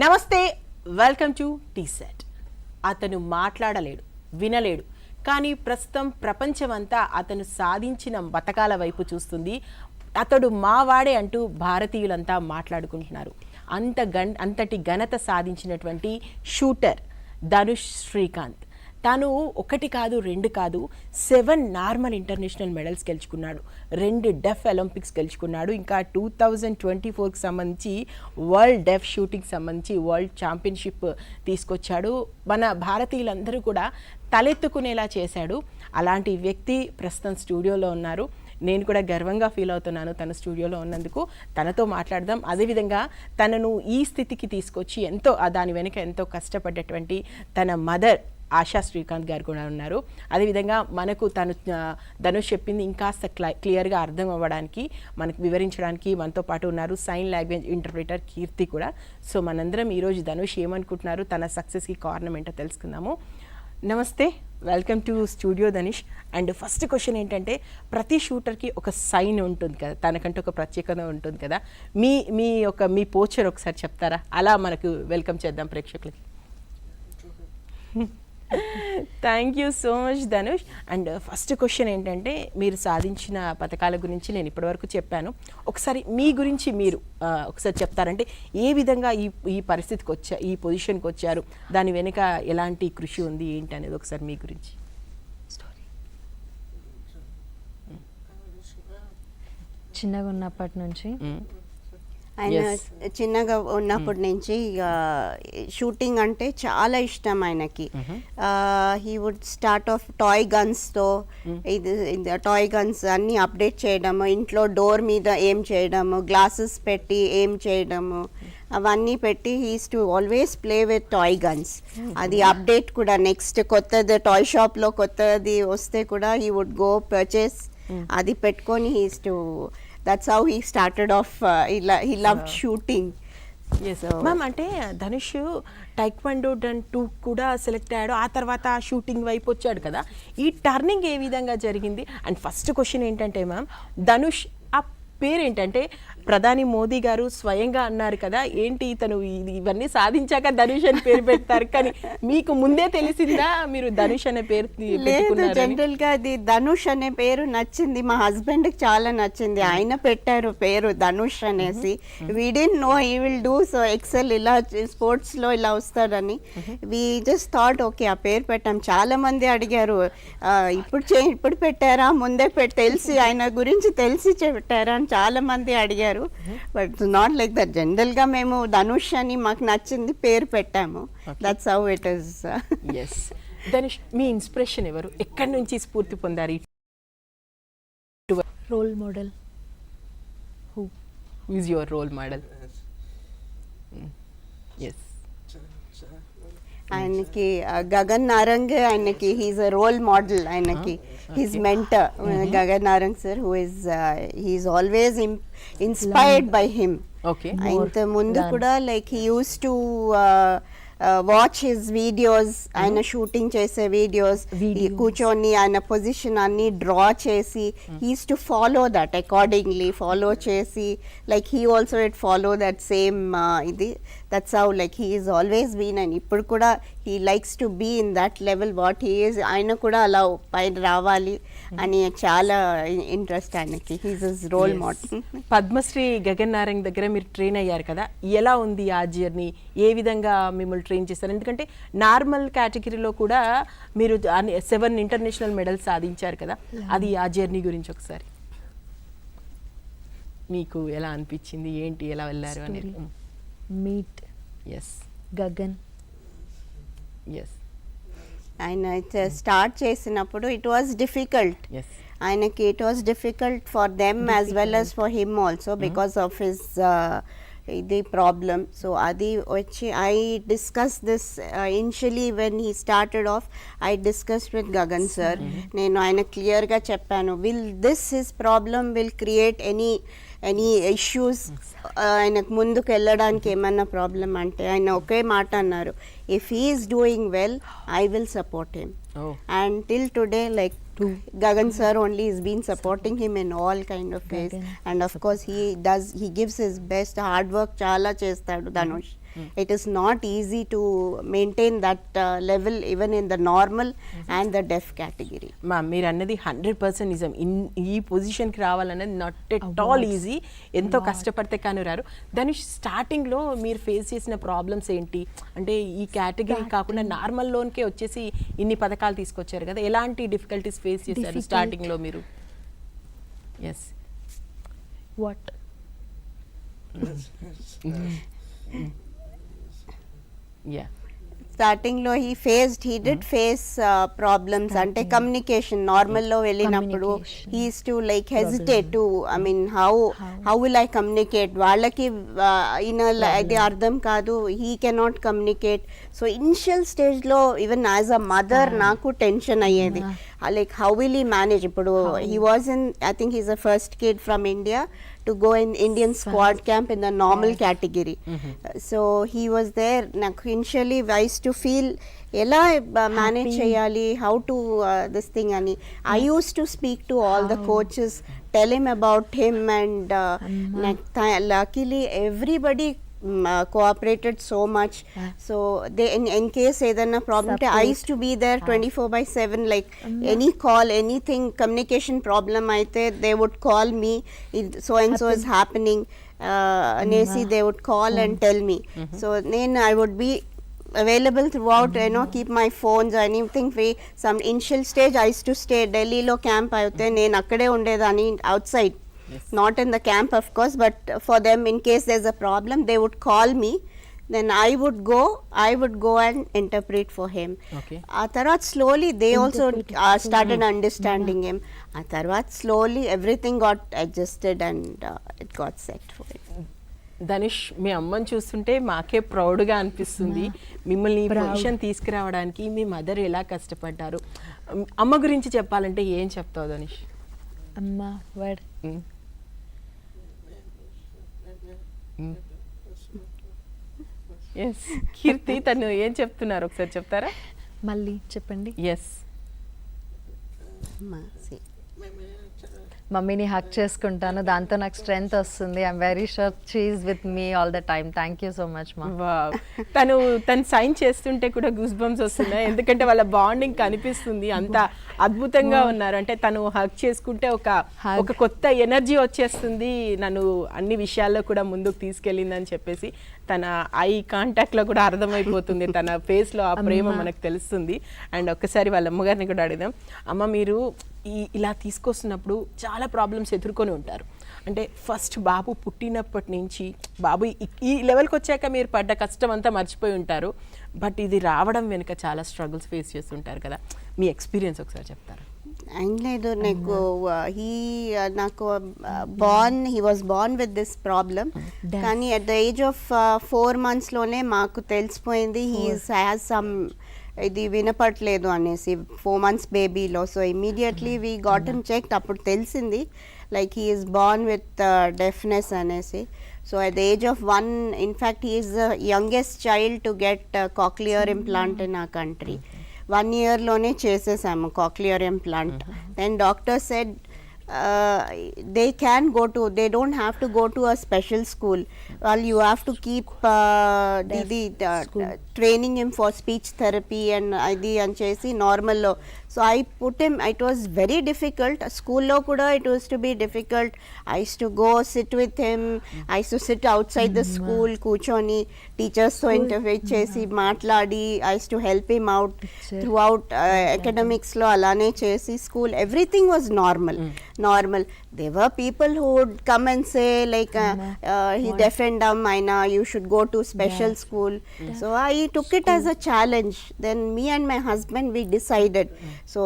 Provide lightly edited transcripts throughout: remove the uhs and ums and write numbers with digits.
నమస్తే, welcome to tea set. అతను మాట్లాడలేడు, వినలేడు, కానీ ప్రస్తుతం ప్రపంచమంతా అతను సాధించిన పథకాల వైపు చూస్తుంది. అతడు మావాడే అంటూ భారతీయులంతా మాట్లాడుకుంటున్నారు. అంతటి ఘనత సాధించినటువంటి షూటర్ ధనుష్ శ్రీకాంత్. తాను ఒకటి కాదు, రెండు కాదు, 7 నార్మల్ ఇంటర్నేషనల్ మెడల్స్ గెలుచుకున్నాడు, 2 డెఫ్ ఒలింపిక్స్ గెలుచుకున్నాడు. ఇంకా 2024కి సంబంధించి వరల్డ్ డెఫ్ షూటింగ్ సంబంధించి వరల్డ్ ఛాంపియన్షిప్ తీసుకొచ్చాడు. మన భారతీయులందరూ కూడా తలెత్తుకునేలా చేశాడు. అలాంటి వ్యక్తి ప్రస్తుతం స్టూడియోలో ఉన్నారు. నేను కూడా గర్వంగా ఫీల్ అవుతున్నాను తన స్టూడియోలో ఉన్నందుకు. తనతో మాట్లాడదాం. అదేవిధంగా తనను ఈ స్థితికి తీసుకొచ్చి దాని వెనుక ఎంతో కష్టపడ్డటువంటి తన మదర్ ఆశా శ్రీకాంత్ గారు కూడా ఉన్నారు. అదేవిధంగా మనకు ధనుష్ చెప్పింది ఇంకాస్త క్లియర్గా అర్థం అవ్వడానికి, మనకు వివరించడానికి మనతో పాటు ఉన్నారు సైన్ లాంగ్వేజ్ ఇంటర్ప్రిటర్ కీర్తి కూడా. సో మనందరం ఈరోజు ధనుష్ ఏమనుకుంటున్నారు, తన సక్సెస్కి కారణం ఏంటో తెలుసుకుందాము. నమస్తే, welcome to studio Dhanush. And first question ఏంటంటే, ప్రతి షూటర్కి ఒక సైన్ ఉంటుంది కదా, తనకంటే ఒక ప్రత్యేకత ఉంటుంది కదా. మీ పోచర్ ఒకసారి చెప్తారా? అలా మనకు వెల్కమ్ చేద్దాం ప్రేక్షకులకి. Thank you so much Dhanush. And first question ఏంటంటే, మీరు సాధించిన పథకాల గురించి నేను ఇప్పటివరకు చెప్పాను. ఒకసారి మీ గురించి మీరు ఒకసారి చెప్తారంటే, ఏ విధంగా ఈ పరిస్థితికి ఈ పొజిషన్కి వచ్చారు, దాని వెనుక ఎలాంటి కృషి ఉంది ఏంటి అనేది ఒకసారి మీ గురించి. చిన్నగా ఉన్నప్పటి నుంచి ఆయన చిన్నగా ఉన్నప్పటి నుంచి షూటింగ్ అంటే చాలా ఇష్టం ఆయనకి. He would start off toy గన్స్తో, ఇది టాయ్ గన్స్ అన్నీ అప్డేట్ చేయడము, ఇంట్లో డోర్ మీద ఏం చేయడము, గ్లాసెస్ పెట్టి ఏం చేయడము, అవన్నీ పెట్టి he's to always play with toy guns. అది అప్డేట్ కూడా నెక్స్ట్ కొత్తది టాయ్ షాప్లో కొత్తది వస్తే కూడా హీ వుడ్ గో పర్చేస్, అది పెట్టుకొని he's to that's how he started off. He loved shooting. Yes ma'am. అంటే ధనుష్ టైక్వాండో 2 కూడా సెలెక్ట్ అయ్యాడు, ఆ తర్వాత షూటింగ్ వైపు వచ్చాడు కదా. ఈ టర్నింగ్ ఏ విధంగా జరిగింది? అండ్ ఫస్ట్ క్వశ్చన్ ఏంటంటే మ్యామ్, ధనుష్ ఆ పేరేంటంటే ప్రధాని మోదీ గారు స్వయంగా అన్నారు కదా, ఏంటి ఇతను ఇవన్నీ సాధించాక ధనుష్ అని పేరు పెడతారు, కానీ మీకు ముందే తెలిసిందా మీరు ధనుష్ అనే పేరు? లేదు, జనరల్ గా అది ధనుష్ అనే పేరు నచ్చింది, మా హస్బెండ్ కి చాలా నచ్చింది, ఆయన పెట్టారు పేరు ధనుష్ అనేసి. We didn't know he will do so excel ఇలా స్పోర్ట్స్ లో ఇలా వస్తాడని. వీ జస్ట్ థాట్ ఓకే ఆ పేరు పెట్టాం. చాలా మంది అడిగారు, ఇప్పుడు పెట్టారా, ముందే తెలిసి ఆయన గురించి తెలిసి పెట్టారా అని చాలా మంది అడిగారు. But not like that. General గా మేము ధనుష్ అని మాకు నచ్చింది పేరు పెట్టాము. That's how it is. yes Dhanush, మీ ఇన్స్పిరేషన్ ఎవరు, ఎక్కడి నుంచి స్ఫూర్తి పొందారు? Role model. who is your role model? yes ఆయనకి గగన్ నారంగ్, ఆయనకి హీస్ అ రోల్ మోడల్. ఆయనకి his mentor Gagan Narang sir, who is he's always inspired by him. ఇంత ముందు కూడా like he use to watch his videos, ఆయన షూటింగ్ చేసే వీడియోస్ కూర్చొని ఆయన పొజిషన్ అన్ని డ్రా చేసి he's to follow that accordingly, follow చేసి like he also it follow that same ఇది. That's how like he is always been. And ఇప్పుడు కూడా he likes to be in that level what he is. ఆయన కూడా అలా పైన రావాలి అని చాలా ఇంట్రెస్ట్ ఆయనకి. He's is role model. Padmashri Gagan Narang దగ్గర మీరు ట్రైన్ అయ్యారు కదా, ఎలా ఉంది ఆ జర్నీ? ఏ విధంగా మిమ్మల్ని ట్రైన్ చేస్తారు? ఎందుకంటే నార్మల్ కేటగిరీలో కూడా మీరు 7 ఇంటర్నేషనల్ మెడల్స్ సాధించారు కదా, అది ఆ జర్నీ గురించి ఒకసారి మీకు ఎలా అనిపించింది, ఏంటి, ఎలా వెళ్ళారు అనేది? మీట్ గగన్. ఆయన స్టార్ట్ చేసినప్పుడు ఇట్ వాజ్ డిఫికల్ట్. ఆయనకి it was difficult for them as well as for him also because of his ఇది ప్రాబ్లం. సో అది వచ్చి I discuss this initially when he started off. I discuss with Gagan sir. నేను ఆయన క్లియర్గా చెప్పాను, this his problem will create any issues, ఆయనకు ముందుకు వెళ్ళడానికి ఏమన్నా ప్రాబ్లం అంటే ఆయన ఒకే మాట అన్నారు, if he is doing well I will support him. And till today like Gagan sir only has been supporting him in all kind of ways. And of course he gives his best. Hard work chala chestadu Dhanush. It is not easy to maintain that level even in the normal and the deaf category. మా మీరు అన్నది 100% నిజం. ఈ పొజిషన్కి రావాలనేది not at all easy. ఎంతో కష్టపడితే కానీ రారు. ధనుష్, స్టార్టింగ్లో మీరు ఫేస్ చేసిన ప్రాబ్లమ్స్ ఏంటి? అంటే ఈ కేటగిరీ కాకుండా నార్మల్ లోన్కే వచ్చేసి ఇన్ని పథకాలు తీసుకొచ్చారు కదా, ఎలాంటి డిఫికల్టీస్ ఫేస్ చేశారు స్టార్టింగ్లో మీరు? Yes, what ya. స్టార్టింగ్ లో he did face problems ante communication normal lo vellinappudu he used to like hesitate to, I mean, how will I communicate వాళ్ళకి ఇది అర్థం కాదు, he cannot communicate. So initial stage lo even as a mother నాకు tension అయ్యేది, like how will he manage. ఇప్పుడు he was in, I think he's the first kid from India to go in Indian squad camp in the normal category. So he was there. నాకు initially I used to feel ఎలా manage చేయాలి, how to this thing అని. I used to speak to all the coaches, tell him about him, and luckily everybody cooperated so much. So they in case ఏదైనా problem ఉంటే I used to be there 24/7, like any call, anything communication problem అయితే they would call me, so and so is happening అనేసి they would call and tell me. So then I would be available throughout, keep my phones or anything free. Some initial stage I used to stay Delhi lo camp ayute నేను అక్కడే ఉండేదాన్ని outside. Not in the camp of course, but for them in case there's a problem they would call me, then I would go and interpret for him. Okay. Tarvat slowly they also started understanding him. Tarvat slowly everything got adjusted and it got set for it. Dhanush, మీ అమ్మని చూస్తుంటే మాకే ప్రౌడ్గా అనిపిస్తుంది. మిమ్మల్ని ఈ position తీసుకురావడానికి మీ mother ఎలా కష్టపడ్డారు? అమ్మ గురించి చెప్పాలంటే ఏం చెప్తావు ధనుష్? అమ్మ వర్డ్ ఎస్, కీర్తి తను ఏం చెప్తున్నారు ఒకసారి చెప్తారా? మళ్ళీ చెప్పండి. ఎస్, మమ్మీని హక్ చేసుకుంటాను, దాంతో నాకు స్ట్రెంగ్త్ వస్తుంది. I'm very sure she is with me all the time. Thank you so much మా. వావ్, తను సైన్ చేస్తుంటే కూడా గూస్ బంప్స్ వస్తున్నాయి, ఎందుకంటే వాళ్ళ బాండింగ్ కనిపిస్తుంది, అంత అద్భుతంగా ఉన్నారు. అంటే తను హక్ చేసుకుంటే ఒక కొత్త ఎనర్జీ వచ్చేస్తుంది, నన్ను అన్ని విషయాల్లో కూడా ముందుకు తీసుకెళ్ళిందని చెప్పేసి తన ఐ కాంటాక్ట్లో కూడా అర్థమైపోతుంది, తన ఫేస్లో ఆ ప్రేమ మనకు తెలుస్తుంది. అండ్ ఒక్కసారి వాళ్ళ అమ్మగారిని కూడా అడుగుదాం. అమ్మ, మీరు ఇలా తీసుకొస్తున్నప్పుడు చాలా ప్రాబ్లమ్స్ ఎదుర్కొని ఉంటారు. అంటే ఫస్ట్ బాబు పుట్టినప్పటి నుంచి బాబు ఈ లెవెల్కి వచ్చాక మీరు పడ్డ కష్టం అంతా మర్చిపోయి ఉంటారు, బట్ ఇది రావడం వెనుక చాలా స్ట్రగుల్స్ ఫేస్ చేస్తుంటారు కదా, మీ ఎక్స్పీరియన్స్ ఒకసారి చెప్తారా? ఏం లేదు, నాకు he was born with this problem, కానీ at the age of 4 months లోనే మాకు తెలిసిపోయింది he has some ఇది వినపట్లేదు అనేసి 4 months బేబీలో. So immediately we got him checked. అప్పుడు తెలిసింది like he is born with deafness అనేసి. So at the age of 1, in fact he is the youngest child to get cochlear implant in a country. 1 yearలోనే చేసేసాము cochlear implant. Then doctor said they don't have to go to a special school. Well, you have to keep training him for speech therapy and adi anchesi normal lo. So I put him, it was very difficult. School lo kuda it was to be difficult. I used to go sit with him. I used to sit outside the school కూర్చొని teachers తో interview చేసి మాట్లాడి I used to help him out throughout academics లో అలానే చేసి school everything was normal. There were people who would come and say like he deaf and dumb, Aina, you should go to special school. So I took it as a challenge. Then me and my husband we decided. So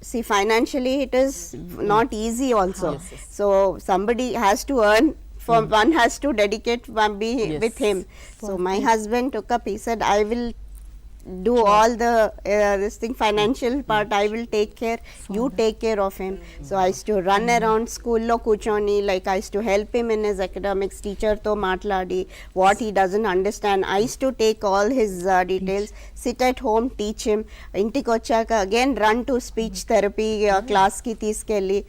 see, financially it is not easy also. So somebody has to earn, for one has to dedicate one be with him. So my husband took up, he said I will do all the this thing financial part, I will take care, you take care of him. So I used to run around school lo kuchoni, like I used to help him in his academics, teacher to matladi what he doesn't understand, I used to take all his details, sit at home, teach him. Intiki vachaka again run to speech therapy class ki తీసుకెళ్ళి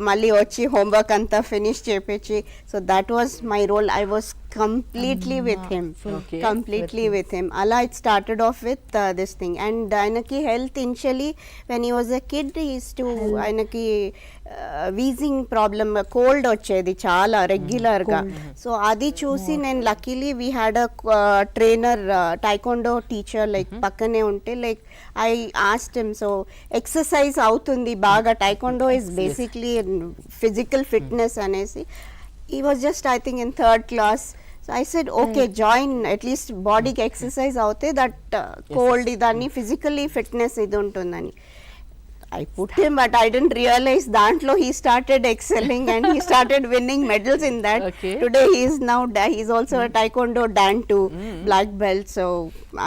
మళ్ళీ వచ్చి homework anta finish చేపించి. So that was my role. I was completely with him. Okay. Completely with him. Allah, it started off with this thing. And ఆయనకి health initially, when he was a kid, he used to, ఆయనకి wheezing problem, cold వచ్చేది చాలా రెగ్యులర్గా. So అది చూసి నేను luckily we had a trainer taekwondo teacher like పక్కనే ఉంటే like I asked him, so exercise అవుతుంది బాగా, taekwondo is basically physical fitness అనేసి. he was just I think in 3rd class, so I said okay, join, at least body ki exercise avute, that cold idani physically fitness idu untundani. I put him, but I didn't realize dantlo he started excelling and he started winning medals in that. Okay. Today he is now he's also a taekwondo dan 2 black belt. So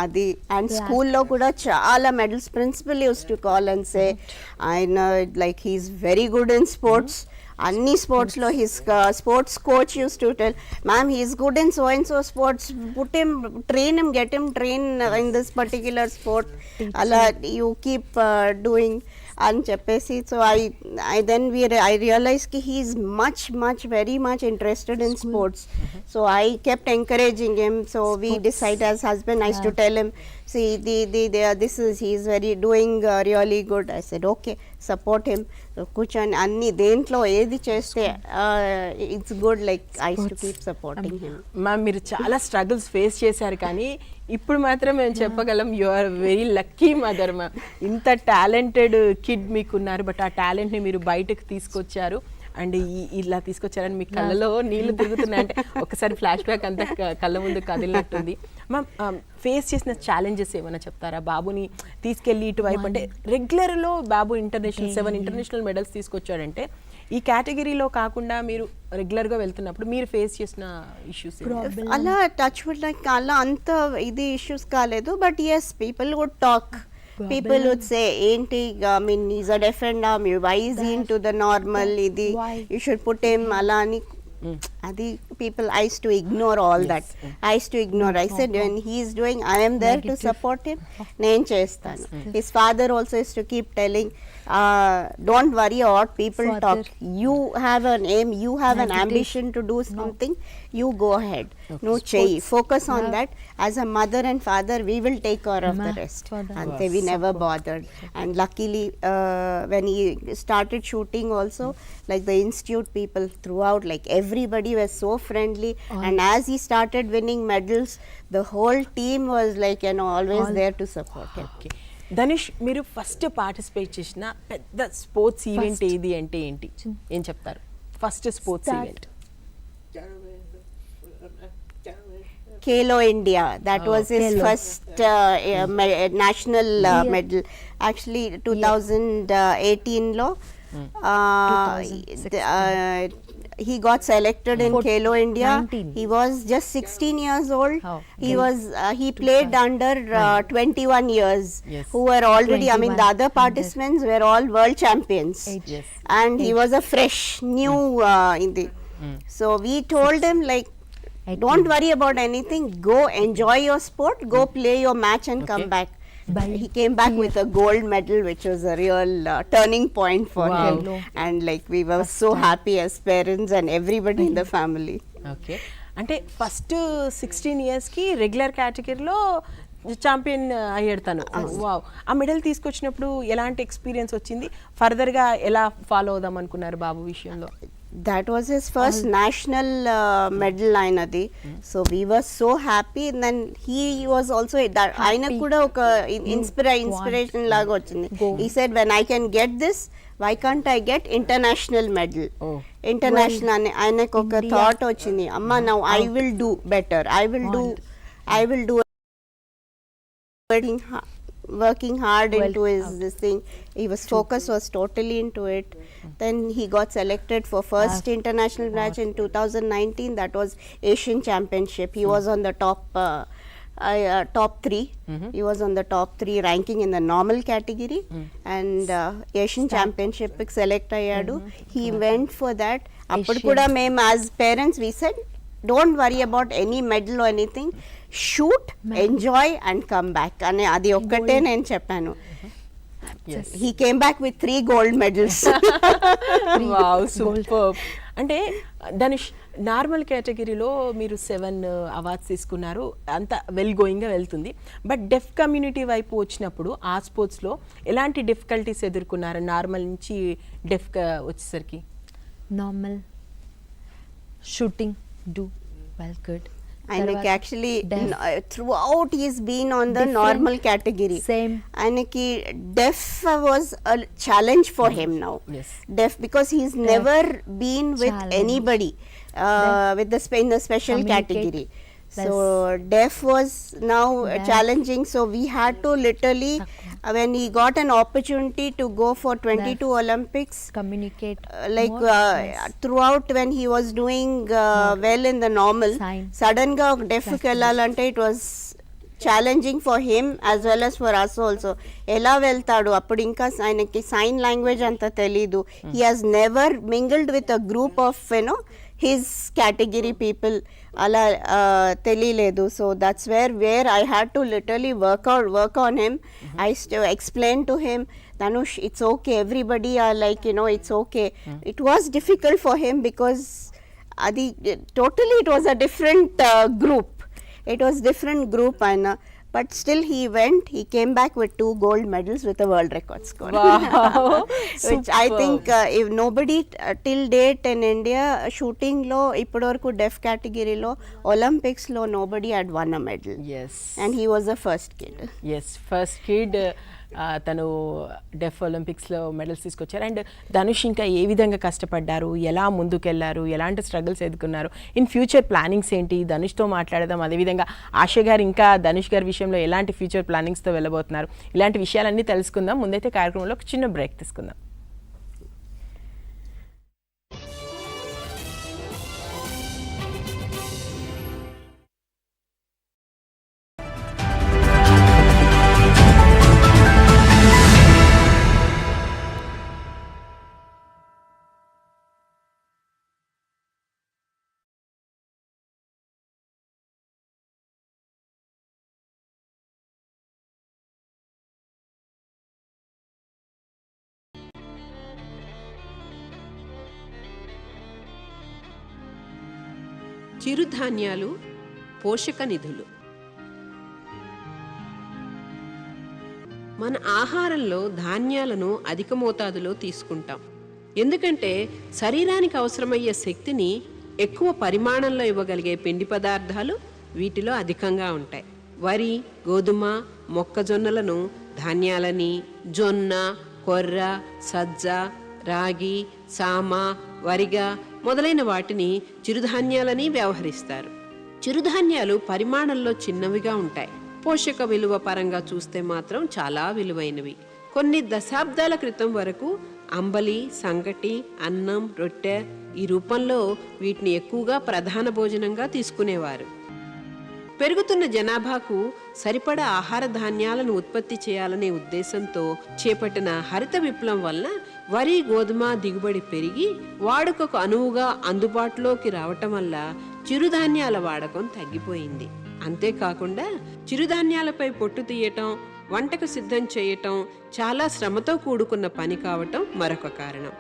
adi, and school lo kuda chaala medals. Principal used to call and say, I know, like he's very good in sports. అన్ని స్పోర్ట్స్లో his sports coach used to tell, ma'am he's good in so and so sports, put him, train him, get him train in this particular sport, అలా you keep doing అని చెప్పేసి. So I realized ki he is very much interested in sports. So I kept encouraging him. So we decided as husband, I used to tell him, see he is very doing really good. I said okay, support him. So కూర్చొని అన్ని దేంట్లో ఏది చేస్తే it's good, like I use to keep supporting him. Ma'am మీరు చాలా struggles face చేశారు, కానీ ఇప్పుడు మాత్రం మేము చెప్పగలం you are very lucky mother ma'am. ఇంత టాలెంటెడ్ కిడ్ మీకున్నారు, బట్ ఆ టాలెంట్ని మీరు బయటకు తీసుకొచ్చారు. అండ్ ఇలా తీసుకొచ్చారని మీ కళ్ళలో నీళ్లు తిరుగుతున్నాయంటే ఒకసారి ఫ్లాష్ బ్యాక్ అంతా కళ్ళ ముందు కదిలినట్టుంది. మ్యామ్ ఫేస్ చేసిన ఛాలెంజెస్ ఏమైనా చెప్తారా? బాబుని తీసుకెళ్ళి ఇటువైపు, అంటే రెగ్యులర్లో బాబు 7 ఇంటర్నేషనల్ మెడల్స్ తీసుకొచ్చాడంటే ఈ కేటగిరీలో కాకుండా మీరు రెగ్యులర్గా వెళ్తున్నప్పుడు మీరు ఫేస్ చేసిన ఇష్యూస్? అలా టచ్ వుడ్ లైక్ అలా అంత ఇది ఇష్యూస్ కాలేదు, but yes people would talk. People would say, "Enti, I mean, he's a different arm. Why is he into the normal? Idi, you should put him alani." Adi people, I used to ignore all that. I used to ignore. I said, when he is doing, I am there to support him. Nen chestanu. His father also used to keep telling, don't worry about people talk. You have an aim. You have an ambition to do something. You go ahead. No chahi. Focus on that. As a mother and father, we will take care of the rest. And we never bothered. And luckily, when he started shooting also, like the institute people throughout, like everybody was so friendly. And as he started winning medals, the whole team was like, always there to support him. Okay. Dhanush, మీరు first participate చేసిన పెద్ద sports event ఏది అంటే ఏంటి, ఏం చెప్తారు? First sports event Khelo India, that was his first national medal. Actually 2018 lo he got selected in Khelo India. 19. He was just 16 years old. He played under 21 years, who were already, 21. I mean, the other participants were all world champions. Yes. And he was a fresh new in the so we told him, like, don't worry about anything, go enjoy your sport, go play your match and come back. He came back with a gold medal, which was a real turning point for him. And like we were so happy as parents and everybody in the family. Okay, అంటే first 16 ఇయర్స్కి regular కేటగిరీలో champion అయ్యాడు తను. Wow, ఆ medal తీసుకొచ్చినప్పుడు ఎలాంటి experience వచ్చింది? ఫర్దర్గా ఎలా ఫాలో అవుదాం అనుకున్నారు బాబు విషయంలో? That was his first national medal line adi. So we were so happy. And then he was also that aina kuda oka inspiration laga ochindi. He said, when I can get this, why can't I get international medal? International ane ainaku oka thought ochindi, amma now I will do better, I will do working hard into his this thing. His focus was totally into it. Then he got selected for first international match in 2019. That was Asian Championship. He was on the top 3. He was on the top 3 ranking in the normal category. And Asian Championship select ayyadu. He went for that. Appudu kuda mem as parents we said, don't worry about any medal or anything, shoot, enjoy and come back. ane adi okkate nen cheppanu. He came back with 3 gold medals. Wow, super. అంటే Dhanush, normal కేటగిరీలో మీరు 7 awards తీసుకున్నారు, అంత well గోయింగ్గా వెళ్తుంది. But deaf community వైపు వచ్చినప్పుడు ఆ స్పోర్ట్స్లో ఎలాంటి డిఫికల్టీస్ ఎదుర్కొన్నారు నార్మల్ నుంచి డెఫ్గా వచ్చేసరికి? Normal shooting do well good. ఆయనకి actually throughout he's been on the normal category. Same ఆయనకి deaf was a challenge for him now. Deaf because he's never been with anybody with in the special category. So deaf was now challenging, so we had to literally when he got an opportunity to go for 22 Olympics, communicate throughout when he was doing well in the normal, sudden ga deaf kellalante it was challenging for him as well as for us also. ఎలా వెళ్తాడు అప్పుడు, ఇంకా ఆయనకి sign language అంత తెలీదు. he has never mingled with a group of his category people, ala తెలియలేదు. So that's where I had to literally work on him. I explained to him, Dhanush, it's okay, everybody are like it's okay. It was difficult for him because adi totally it was a different group. It was different group, but still he came back with 2 gold medals with a world record score. Wow. Which I think if nobody till date in India shooting lo ippudoraku deaf category lo Olympics lo nobody had won a medal. Yes. And he was the first kid. Yes, first kid. తను డెఫ్ ఒలింపిక్స్లో medals తీసుకొచ్చారు. And Dhanush ఇంకా ఏ విధంగా కష్టపడ్డారు, ఎలా ముందుకెళ్లారు, ఎలాంటి struggles ఎదుర్కొన్నారు, in future plannings ఏంటి, ధనుష్తో మాట్లాడదాం. అదేవిధంగా ఆశ గారు ఇంకా ధనుష్ గారి విషయంలో ఎలాంటి ఫ్యూచర్ ప్లానింగ్స్తో వెళ్ళబోతున్నారు, ఇలాంటి విషయాలన్నీ తెలుసుకుందాం. ముందైతే కార్యక్రమంలో ఒక చిన్న బ్రేక్ తీసుకుందాం. చిరుధాన్యాలు పోషక నిధులు. మన ఆహారంలో ధాన్యాలను అధిక మోతాదులో తీసుకుంటాం. ఎందుకంటే శరీరానికి అవసరమయ్యే శక్తిని ఎక్కువ పరిమాణంలో ఇవ్వగలిగే పిండి పదార్థాలు వీటిలో అధికంగా ఉంటాయి. వరి, గోధుమ, మొక్కజొన్నలను ధాన్యాలని, జొన్న, కొర్ర, సజ్జ, రాగి, సామ, వరిగా మొదలైన వాటిని చిరుధాన్యాలని వ్యవహరిస్తారు. చిరుధాన్యాలు పరిమాణంలో చిన్నవిగా ఉంటాయి. పోషక విలువ పరంగా చూస్తే మాత్రం చాలా విలువైనవి. కొన్ని దశాబ్దాల క్రితం వరకు అంబలి, సంగటి, అన్నం, రొట్టె ఈ రూపంలో వీటిని ఎక్కువగా ప్రధాన భోజనంగా తీసుకునేవారు. పెరుగుతున్న జనాభాకు సరిపడా ఆహార ధాన్యాలను ఉత్పత్తి చేయాలనే ఉద్దేశంతో చేపట్టిన హరిత విప్లవం వలన వరి, గోధుమ దిగుబడి పెరిగి వాడుకకు అనువుగా అందుబాటులోకి రావటం వల్ల చిరుధాన్యాల వాడకం తగ్గిపోయింది. అంతేకాకుండా చిరుధాన్యాలపై పొట్టు తీయటం, వంటకు సిద్ధం చేయటం చాలా శ్రమతో కూడుకున్న పని కావటం మరొక కారణం.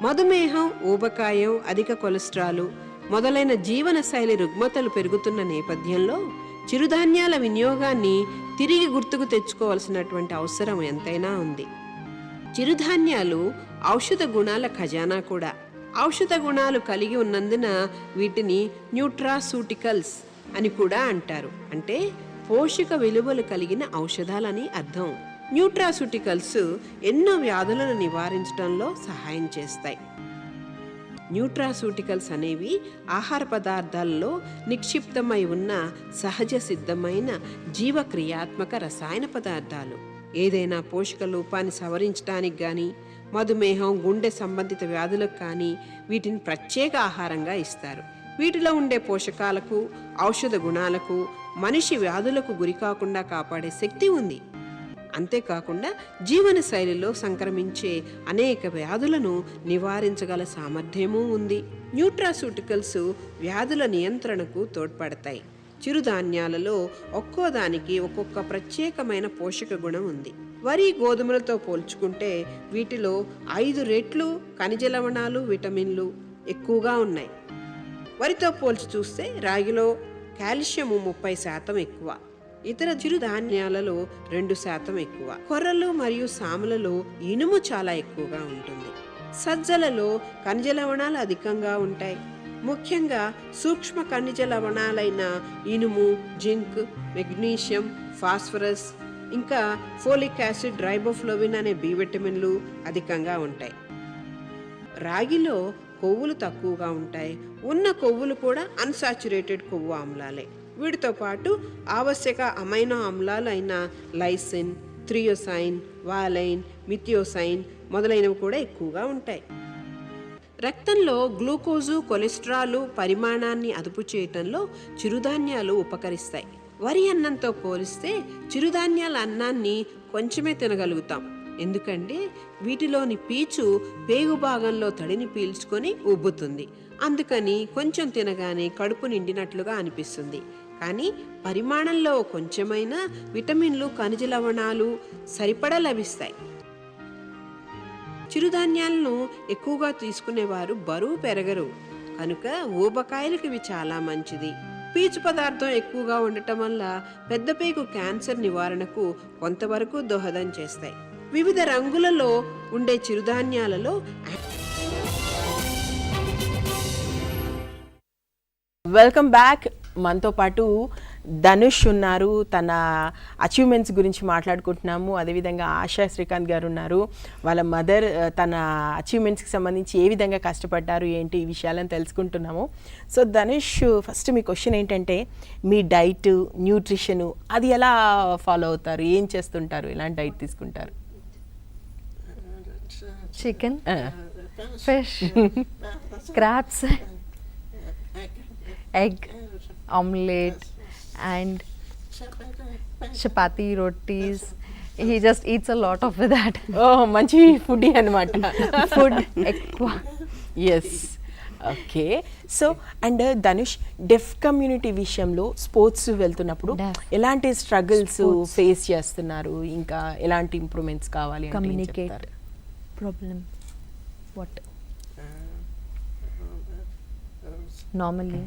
మధుమేహం, ఊబకాయం, అధిక కొలెస్ట్రాల్ మొదలైన జీవనశైలి రుగ్మతలు పెరుగుతున్న నేపథ్యంలో చిరుధాన్యాల వినియోగాన్ని తిరిగి గుర్తుకు తెచ్చుకోవాల్సినటువంటి అవసరం ఎంతైనా ఉంది. చిరుధాన్యాలు ఔషధ గుణాల ఖజానా కూడా. ఔషధ గుణాలు కలిగి ఉన్నందున వీటిని న్యూట్రాసూటికల్స్ అని కూడా అంటారు. అంటే పోషక విలువలు కలిగిన ఔషధాలని అర్థం. న్యూట్రాసూటికల్స్ ఎన్నో వ్యాధులను నివారించడంలో సహాయం చేస్తాయి. న్యూట్రాసూటికల్స్ అనేవి ఆహార పదార్థాలలో నిక్షిప్తమై ఉన్న సహజ సిద్ధమైన జీవక్రియాత్మక రసాయన పదార్థాలు. ఏదైనా పోషక లోపాన్ని సవరించడానికి కానీ, మధుమేహం, గుండె సంబంధిత వ్యాధులకు కానీ వీటిని ప్రత్యేక ఆహారంగా ఇస్తారు. వీటిలో ఉండే పోషకాలకు, ఔషధ గుణాలకు మనిషి వ్యాధులకు గురికాకుండా కాపాడే శక్తి ఉంది. అంతేకాకుండా జీవన శైలిలో సంక్రమించే అనేక వ్యాధులను నివారించగల సామర్థ్యమూ ఉంది. న్యూట్రాసూటికల్స్ వ్యాధుల నియంత్రణకు తోడ్పడతాయి. చిరుధాన్యాలలో ఒక్కోదానికి ఒక్కొక్క ప్రత్యేకమైన పోషక గుణం ఉంది. వరి, గోధుమలతో పోల్చుకుంటే వీటిలో 5 రెట్లు ఖనిజ లవణాలు, విటమిన్లు ఎక్కువగా ఉన్నాయి. వరితో పోల్చి చూస్తే రాగిలో కాల్షియం 30% ఎక్కువ, ఇతర చిరుధాన్యాలలో 2% ఎక్కువ. కొర్రలు మరియు సామలలో ఇనుము చాలా ఎక్కువగా ఉంటుంది. సజ్జలలో ఖనిజ లవణాలు అధికంగా ఉంటాయి. ముఖ్యంగా సూక్ష్మ ఖనిజ లవణాలైన ఇనుము, జింక్, మెగ్నీషియం, ఫాస్ఫరస్, ఇంకా ఫోలిక్ యాసిడ్, రైబోఫ్లోవిన్ అనే బి విటమిన్లు అధికంగా ఉంటాయి. రాగిలో కొవ్వులు తక్కువగా ఉంటాయి. ఉన్న కొవ్వులు కూడా అన్సాచురేటెడ్ కొవ్వు ఆమ్లాలే. వీటితో పాటు ఆవశ్యక అమైనో ఆమ్లాలు అయిన లైసిన్, థ్రియోసైన్, వాలైన్, మిథియోసైన్ మొదలైనవి కూడా ఎక్కువగా ఉంటాయి. రక్తంలో గ్లూకోజు, కొలెస్ట్రాల్ పరిమాణాన్ని అదుపు చేయటంలో చిరుధాన్యాలు ఉపకరిస్తాయి. వరి అన్నంతో పోలిస్తే చిరుధాన్యాల అన్నాన్ని కొంచెమే తినగలుగుతాం. ఎందుకంటే వీటిలోని పీచు పేగు భాగంలో తడిని పీల్చుకొని ఉబ్బుతుంది. అందుకని కొంచెం తినగానే కడుపు నిండినట్లుగా అనిపిస్తుంది. కానీ పరిమాణంలో కొంచెమైనా విటమిన్లు, ఖనిజ లవణాలు సరిపడా లభిస్తాయి. చిరుధాన్యాలను ఎక్కువగా తీసుకునేవారు బరువు పెరగరు. కనుక ఊబకాయలకు ఇవి చాలా మంచిది. పీచు పదార్థం ఎక్కువగా ఉండటం వల్ల పెద్ద పేగు క్యాన్సర్ నివారణకు కొంతవరకు దోహదం చేస్తాయి. వివిధ రంగులలో ఉండే చిరుధాన్యాలలో వెల్కమ్ బ్యాక్. మనతో పాటు ధనుష్ ఉన్నారు. తన అచీవ్మెంట్స్ గురించి మాట్లాడుకుంటున్నాము. అదేవిధంగా ఆశా శ్రీకాంత్ గారు ఉన్నారు. వాళ్ళ మదర్ తన అచీవ్మెంట్స్కి సంబంధించి ఏ విధంగా కష్టపడ్డారు ఏంటి ఈ విషయాలను తెలుసుకుంటున్నాము. సో ధనుష్, ఫస్ట్ మీ క్వశ్చన్ ఏంటంటే మీ డైట్, న్యూట్రిషను అది ఎలా ఫాలో అవుతారు? ఏం చేస్తుంటారు? ఎలాంటి డైట్ తీసుకుంటారు? Chicken, fish, crabs, egg, omelette, and chapati, rotis. He just eats a lot of that. ఓ మంచి ఫుడీ అనమాట. Food ఎక్కువ. Yes, okay. So and Dhanush, deaf community విషయంలో స్పోర్ట్స్ వెళ్తున్నప్పుడు ఎలాంటి స్ట్రగుల్స్ ఫేస్ చేస్తున్నారు? ఇంకా ఎలాంటి ఇంప్రూవ్మెంట్స్ కావాలి? Communicate problem. What? Normally.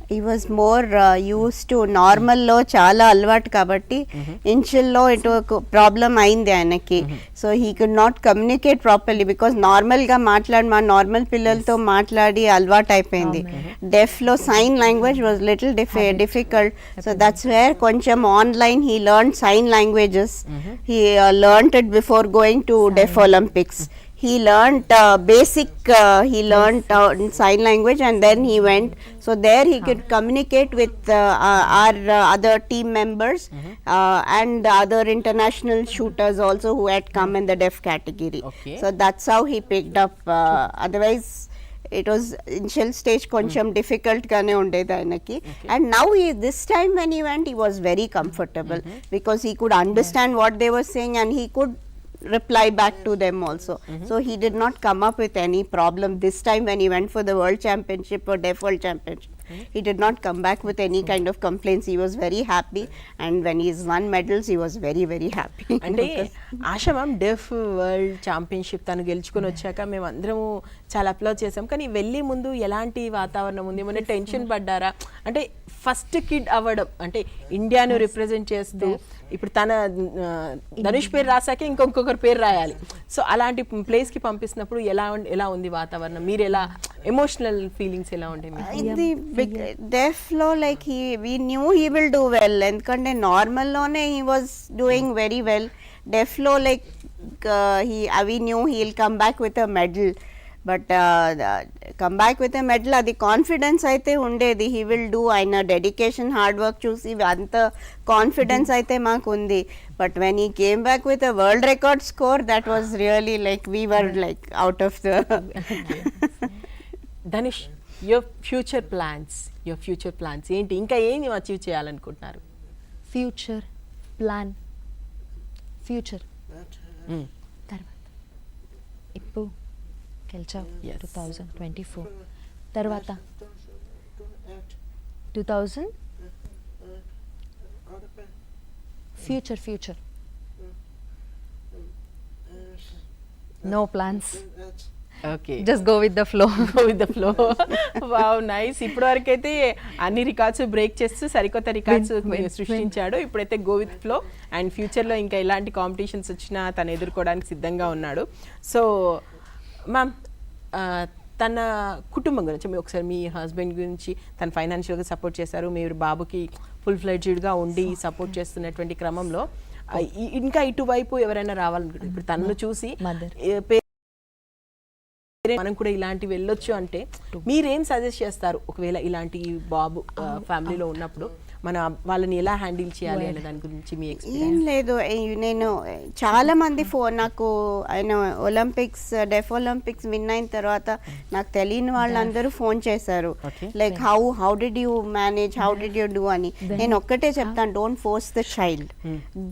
he was more used to normal లో చాలా అలవాటు కాబట్టి ఇనిషియల్లో ఇటు ప్రాబ్లం అయింది ఆయనకి. So he could not communicate properly because నార్మల్గా మా నార్మల్ పిల్లలతో మాట్లాడి అలవాటు అయిపోయింది. డెఫ్లో sign language was little difficult. So that's where కొంచెం online he learn sign languages. He learn it before going to deaf Olympics. He learnt he learnt sign language, and then he went. So there he could communicate with our other team members and other international shooters also who had come in the deaf category. Okay. So that's how he picked up. Otherwise it was initial stage koncham difficult gaane undedi ayanaki. And now this time when he went, he was very comfortable because he could understand what they were saying and he could reply back to them also. So he did not come up with any problem this time when he went for the world championship or deaf world championship. He did not come back with any kind of complaints. He was very happy, and when he's won medals he was very very happy. అంటే ASHA ma'am, డెఫ్ world championship తను గెలుచుకొని వచ్చాక మేము అందరము చాలా upload చేసాం. కానీ వెళ్ళే ముందు ఎలాంటి వాతావరణం ఉంది? ఏమైనా టెన్షన్ పడ్డారా? అంటే ఫస్ట్ కిడ్ అవ్వడం, అంటే ఇండియాను రిప్రజెంట్ చేస్తూ ఇప్పుడు తన ధనుష్ పేరు రాసాకే ఇంకొకరి పేరు రాయాలి. సో అలాంటి ప్లేస్కి పంపిస్తున్నప్పుడు ఎలా ఉంది వాతావరణం? మీరు ఎలా ఎమోషనల్ ఫీలింగ్స్ ఎలా ఉంటాయి? డెఫ్ లో like we knew he will do well ఎందుకంటే నార్మల్ లోనే he was doing very well. డెఫ్ లో like we knew he'll come back with a medal. But come back with a medal అది కాన్ఫిడెన్స్ అయితే ఉండేది. He will do, ఆయన dedication hard work చూసి అంత confidence అయితే మాకు ఉంది. But when he came back with a world record score, that was really like we were like out of the. Dhanush, your future plans ఏంటి? ఇంకా ఏం అచీవ్ చేయాలనుకుంటున్నారు? ఫ్యూచర్ తర్వాత ఇప్పుడు గెలిచావు 2024 తర్వాత 2000 future no plans. Okay, just go with the flow. Go with the flow. Wow, nice. ఇప్పటి వరకు అయితే అన్ని రికార్డ్స్ బ్రేక్ చేస్తూ సరికొత్త రికార్డ్స్ సృష్టించాడు. ఇప్పుడైతే గో విత్ ఫ్లో, అండ్ ఫ్యూచర్లో ఇంకా ఎలాంటి కాంపిటీషన్స్ వచ్చినా తను ఎదుర్కోవడానికి సిద్ధంగా ఉన్నాడు. సో మ్యామ్, తన కుటుంబం గురించి మీరు ఒకసారి, మీ హస్బెండ్ గురించి, తను ఫైనాన్షియల్గా సపోర్ట్ చేశారు, మీరు బాబుకి ఫుల్ ఫ్లెడ్జ్డ్గా ఉండి సపోర్ట్ చేస్తున్నటువంటి క్రమంలో ఇంకా ఇటువైపు ఎవరైనా రావాలనుకుంటే, ఇప్పుడు తనను చూసి మనం కూడా ఇలాంటి వెళ్ళొచ్చు అంటే మీరేం సజెస్ట్ చేస్తారు? ఒకవేళ ఇలాంటి బాబు ఫ్యామిలీలో ఉన్నప్పుడు మన వాళ్ళని ఎలా హ్యాండిల్ చేయాలి అనే దాని గురించి మీ ఎక్స్పీరియన్స్. ఏం లేదు, నేను చాలా మంది నాకు ఆయన ఒలింపిక్స్, డెఫ్ ఒలింపిక్స్ విన్ అయిన తర్వాత నాకు తెలియని వాళ్ళందరూ ఫోన్ చేశారు, like how did you manage, how did you do అని. నేను ఒక్కటే చెప్తాను, don't force the child,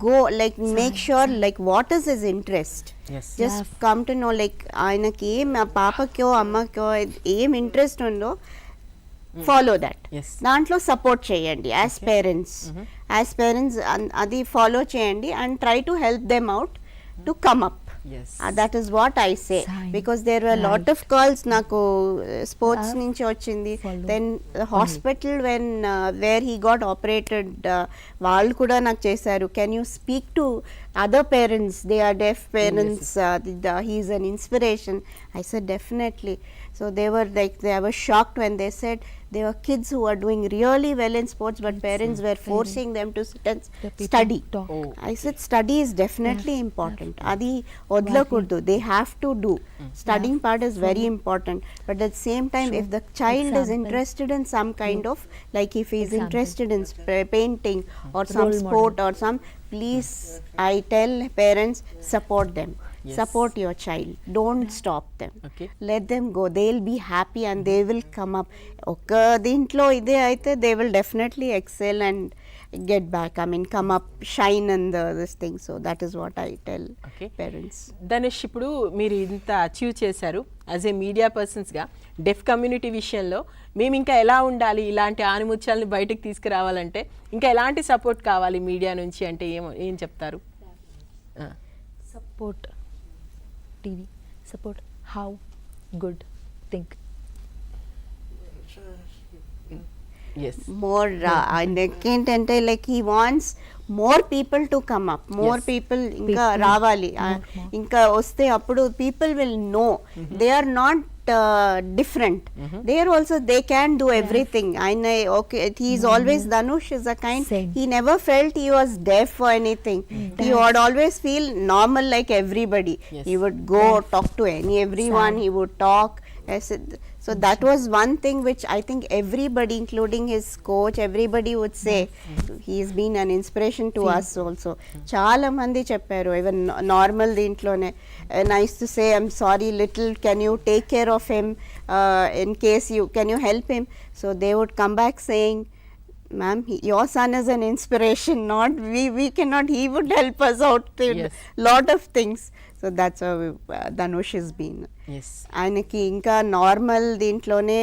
go like make sure like what is his interest, just come to know like ఆయనకి మా పాపకో అమ్మకో ఏం ఇంట్రెస్ట్ ఉందో ఫాలో దట్, దాంట్లో సపోర్ట్ చేయండి యాజ్ పేరెంట్స్. అది ఫాలో చేయండి and try to help them out to come up. That is what I say, because there were lot of calls నాకు స్పోర్ట్స్ నుంచి వచ్చింది. Then hospital where he got operated, వాళ్ళు కూడా నాకు చేశారు, can you speak to other parents, they are deaf parents, he is an inspiration. I said definitely. So they were shocked when they said they were kids who were doing really well in sports, but parents were forcing them to sit and study. I said study is definitely important. Adi odlakudu, they have to do. Studying part is very important, but at the same time if the child is interested in some kind of, like if he is interested in painting or some sport or some, please, I tell parents, support them. Support your child, don't stop them, let them go, they'll be happy and they will come up. Oka dintlo ide aithe they will definitely excel and get back, I mean come up, shine in this thing. So that is what I tell parents. Dhanush, ఇప్పుడు మీరు ఇంత achieve చేశారు as a media పర్సన్స్గా, deaf community విషయంలో మేము ఇంకా ఎలా ఉండాలి, ఇలాంటి ఆనిముత్యాలని బయటకు తీసుకురావాలంటే ఇంకా ఎలాంటి సపోర్ట్ కావాలి మీడియా నుంచి అంటే ఏం చెప్తారు? Support, TV support, how good think. More ఏంటంటే like he wants more people to come up, more people ఇంకా రావాలి, ఇంకా వస్తే అప్పుడు people will know they are not different. There also they can do everything. I know, okay, he is always, Dhanush is a kind, he never felt he was deaf or anything. He would always feel normal like everybody. He would go talk to everyone, he would talk. So that was one thing which I think everybody, including his coach, everybody would say he has been an inspiration to us also. Chaala mandi chepparu, even normal dintlone, and I used to say, I'm sorry little, can you take care of him, in case can you help him? So they would come back saying, ma'am, your son is an inspiration, not we cannot, he would help us out in lot of things. So that's how Dhanush has been. ఆయనకి ఇంకా normal దీంట్లోనే